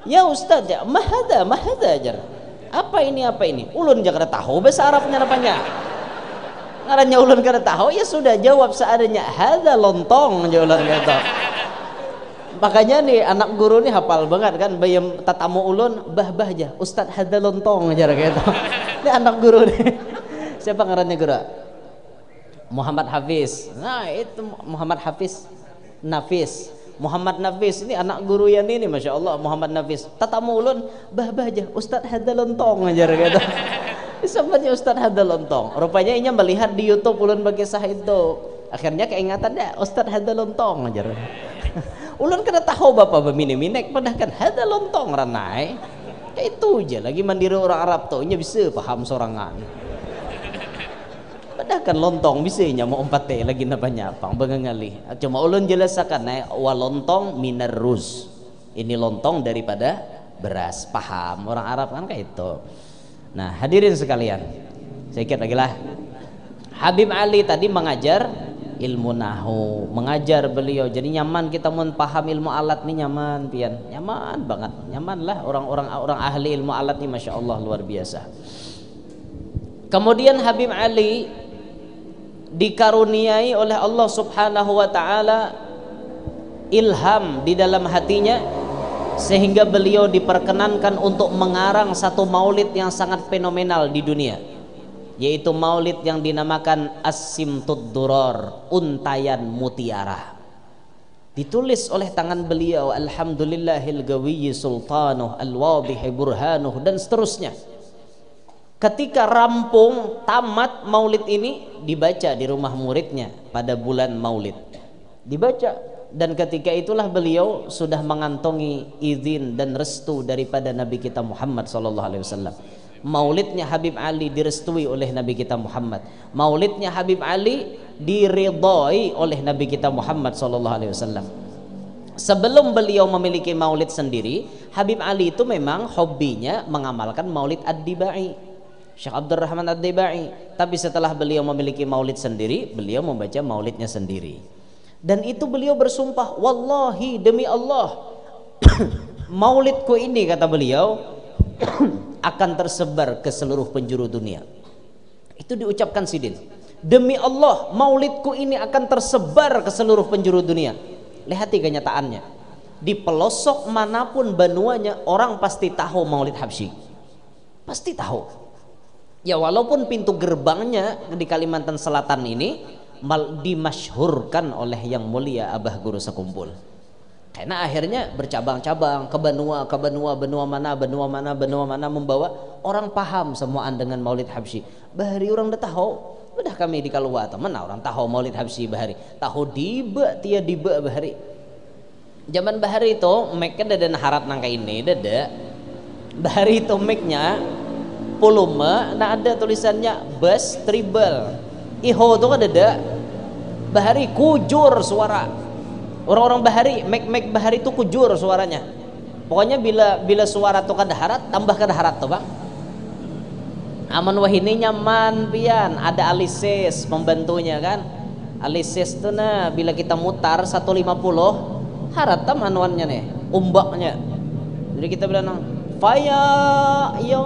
Ya Ustaz, ya mahada ajar. Apa ini? Ulun jangan tahu bahasa Arabnya apanya. Ngarannya ulun kada tahu, ya sudah jawab seadanya. Hada lontong aja ulun gitu. Makanya nih anak guru nih hafal banget kan, bayam tatamu ulun bah aja. Ustaz hada lontong aja gitu. Ini anak guru nih. Siapa ngarannya guru? Muhammad Hafiz. Nah, itu Muhammad Hafiz Nafis. Muhammad Nafis ini anak guru yang ini, masya Allah. Muhammad Nafis tatamu ulun bah aja Ustaz hada lontong aja gitu. Disebutnya Ustaz hada lontong. Rupanya inya melihat di YouTube ulun bagi sah itu. Akhirnya keingatan deh Ustaz hada lontong aja. Ulun kada tahu bapak bemini-minek padahal kan hada lontong ranai. Kayak itu aja lagi mandiri orang Arab tuh inya bisa paham sorangan. Padahal kan lontong bisa inya mau empate lagi napanya pang bengali. Cuma ulun jelasakan walontong minar ruz. Ini lontong daripada beras. Paham orang Arab kan kayak itu. Nah hadirin sekalian, saya kira lagi lah. Habib Ali tadi mengajar ilmu nahu, mengajar beliau. Jadi nyaman kita mau paham ilmu alat nih, nyaman pian, nyaman banget, nyaman lah orang ahli ilmu alat nih, masya Allah luar biasa. Kemudian Habib Ali dikaruniai oleh Allah Subhanahu wa taala ilham di dalam hatinya sehingga beliau diperkenankan untuk mengarang satu maulid yang sangat fenomenal di dunia, yaitu maulid yang dinamakan As-Simtud Duror, untayan mutiara. Ditulis oleh tangan beliau, Alhamdulillahil Gawiyyi Sultanuh Al-Wadihi Burhanuh, dan seterusnya. Ketika rampung tamat maulid ini, dibaca di rumah muridnya pada bulan maulid, dibaca, dan ketika itulah beliau sudah mengantongi izin dan restu daripada Nabi kita Muhammad SAW. Maulidnya Habib Ali direstui oleh Nabi kita Muhammad. Maulidnya Habib Ali diridhai oleh Nabi kita Muhammad SAW. Sebelum beliau memiliki maulid sendiri, Habib Ali itu memang hobinya mengamalkan maulid ad-Dibai, Syekh Abdurrahman ad-Dibai. Tapi setelah beliau memiliki maulid sendiri, beliau membaca maulidnya sendiri. Dan itu beliau bersumpah, wallahi demi Allah, maulidku ini, kata beliau, akan tersebar ke seluruh penjuru dunia. Itu diucapkan sidin, demi Allah maulidku ini akan tersebar ke seluruh penjuru dunia. Lihat kenyataannya, di pelosok manapun benuanya orang pasti tahu maulid Habsyi, pasti tahu. Ya walaupun pintu gerbangnya di Kalimantan Selatan ini dimasyhurkan oleh yang mulia Abah Guru Sekumpul, karena akhirnya bercabang-cabang ke benua mana membawa orang paham semuaan dengan maulid Habsyi. Bahari orang dah tahu Udah kami di kalua teman orang tahu maulid habsi bahari tahu diba tia diba bahari zaman bahari itu make dada harat nangka ini dada bahari itu make-nya volume nah ada tulisannya bass treble iho itu kan dada bahari kujur suara orang-orang bahari make bahari itu kujur suaranya pokoknya bila suara tuh kada harat tambah kada harat tuh bang aman wahini nyaman pian ada alisis membantunya kan alisis tuh nah bila kita mutar 150 harat tam anuannya nih umbaknya jadi kita bilang faya yo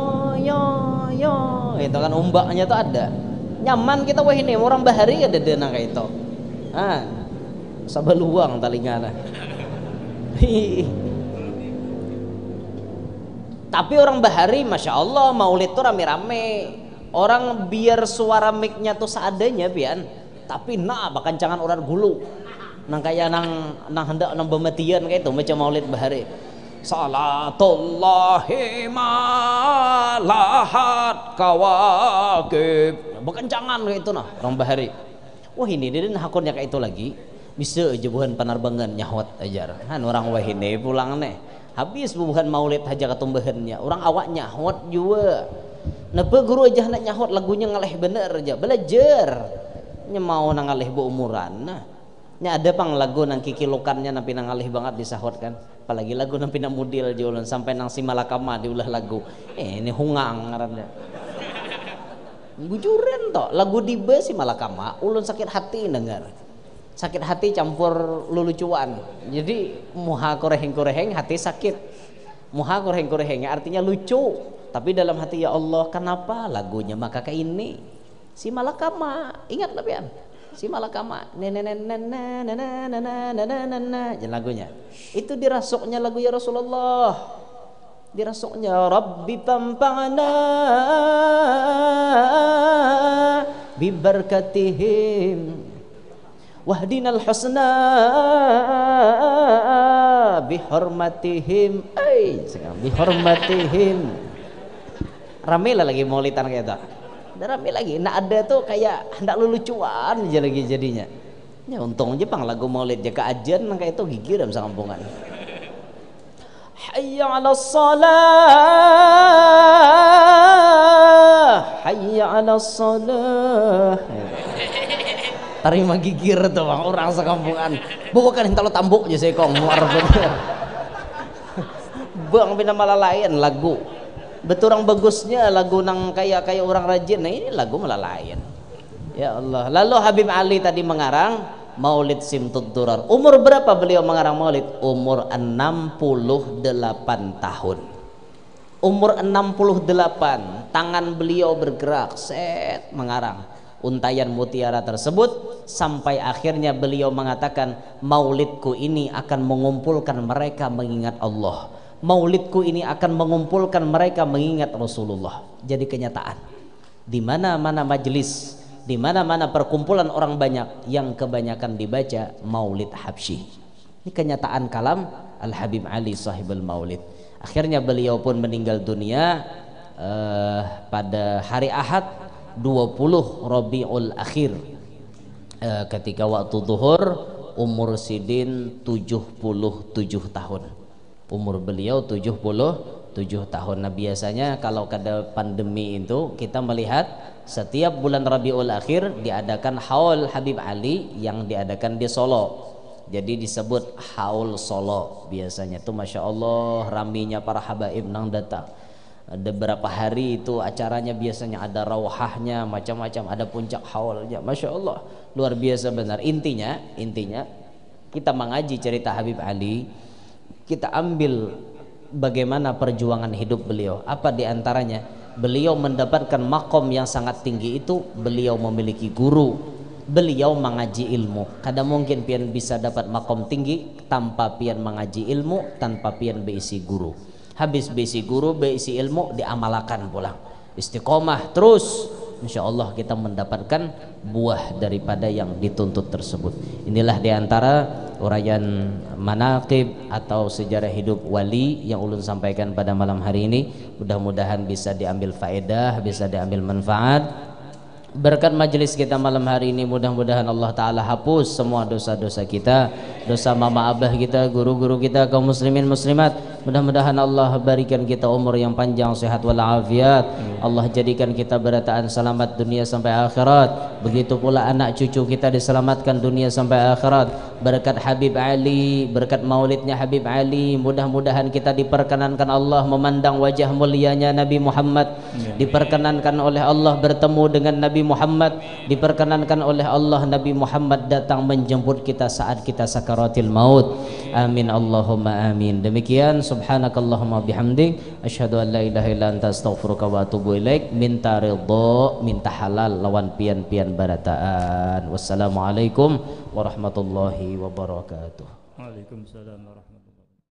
itu kan umbaknya tuh ada nyaman kita wahini orang bahari ada dana kayak itu sabaluang talingana tapi orang bahari masya Allah maulid tuh rame-rame orang biar suara mic-nya tuh seadanya pian tapi bahkan jangan orang gulu nang kayak nang hendak nang bemetian kayak itu macam maulid bahari salatullahi malahat kawakib bukan jangan kayak itu orang bahari wah ini dia hakurnya kayak itu lagi bisa aja bukan penerbangan nyahwat ajar orang wahine pulang nih habis bukan maulid aja ketumbahannya orang awak nyahot juga napa guru aja nak nyahot lagunya ngaleh bener aja belajar mau nang ngaleh umuran nya ada pang lagu nang kikilukannya napi nang ngaleh banget disahot kan apalagi lagu napi nang mudil jualan sampai nang si malakama diulah lagu ini hungang ngarannya bujuran toh lagu dibe si malakama ulun sakit hati dengar sakit hati campur lulucuan jadi muha koreheng hati sakit muha koreheng artinya lucu tapi dalam hati ya Allah kenapa lagunya maka kayak ini si malakama ingat lebihan si malakama jadi lagunya itu dirasuknya lagu ya Rasulullah dirasuknya Rabbi pampangana bibarkatihim wahdinal husna bihormatihim bihormatihim rame lah lagi maulidan kayak itu udah rame lagi nah ada tuh kayak hendak lelucuan aja lagi jadinya ya untung aja pang lagu maulid jaka ajan kayak itu gigi dalam sakampungan hayya 'alas salah hayya 'alas salah tarima gigir tuh bang orang sekampungan bawa kan entah lo tambuk aja saya kong muar bener bang bina malah lain lagu betul orang bagusnya lagu nang kayak orang rajin nah ini lagu malah lain ya Allah lalu Habib Ali tadi mengarang Maulid Simtud Durar umur berapa beliau mengarang maulid umur 68 tahun umur 68 tangan beliau bergerak set mengarang untayan mutiara tersebut sampai akhirnya beliau mengatakan maulidku ini akan mengumpulkan mereka mengingat Allah maulidku ini akan mengumpulkan mereka mengingat Rasulullah jadi kenyataan di mana-mana majelis di mana-mana perkumpulan orang banyak yang kebanyakan dibaca maulid habsyi ini kenyataan kalam Al-Habib Ali sahibul maulid akhirnya beliau pun meninggal dunia pada hari Ahad 20 Rabiul Akhir ketika waktu zuhur umur sidin 77 tahun umur beliau 77 tahun nah biasanya kalau ada pandemi itu kita melihat setiap bulan Rabiul Akhir diadakan haul Habib Ali yang diadakan di Solo jadi disebut haul Solo biasanya itu Masya Allah raminya para habaib nang datang ada berapa hari itu acaranya biasanya ada rawahnya macam-macam ada puncak haulnya Masya Allah luar biasa benar intinya kita mengaji cerita Habib Ali kita ambil bagaimana perjuangan hidup beliau apa diantaranya beliau mendapatkan makom yang sangat tinggi itu beliau memiliki guru beliau mengaji ilmu kadang mungkin pian bisa dapat makom tinggi tanpa pian mengaji ilmu tanpa pian berisi guru habis besi guru besi ilmu diamalkan pulang istiqomah terus Insya Allah kita mendapatkan buah daripada yang dituntut tersebut inilah diantara uraian manaqib atau sejarah hidup wali yang ulun sampaikan pada malam hari ini mudah-mudahan bisa diambil faedah bisa diambil manfaat Berkat majelis kita malam hari ini, mudah-mudahan Allah Ta'ala hapus semua dosa-dosa kita, dosa mama abah kita, guru-guru kita, kaum muslimin muslimat. Mudah-mudahan Allah berikan kita umur yang panjang, sehat walafiat. Allah jadikan kita berataan selamat dunia sampai akhirat. Begitu pula anak cucu kita diselamatkan dunia sampai akhirat. Berkat Habib Ali, berkat maulidnya Habib Ali, mudah-mudahan kita diperkenankan Allah memandang wajah mulianya Nabi Muhammad, diperkenankan oleh Allah bertemu dengan Nabi Muhammad, diperkenankan oleh Allah Nabi Muhammad datang menjemput kita saat kita sakaratil maut. Amin Allahumma amin. Demikian, subhanakallahumma bihamdik, asyhadu an la ilaha illa anta astaghfiruka wa atubu ilaik. Minta ridho, minta halal lawan pian-pian barataan. Wassalamualaikum warahmatullahi wabarakatuh. Waalaikumsalam warahmatullahi wabarakatuh.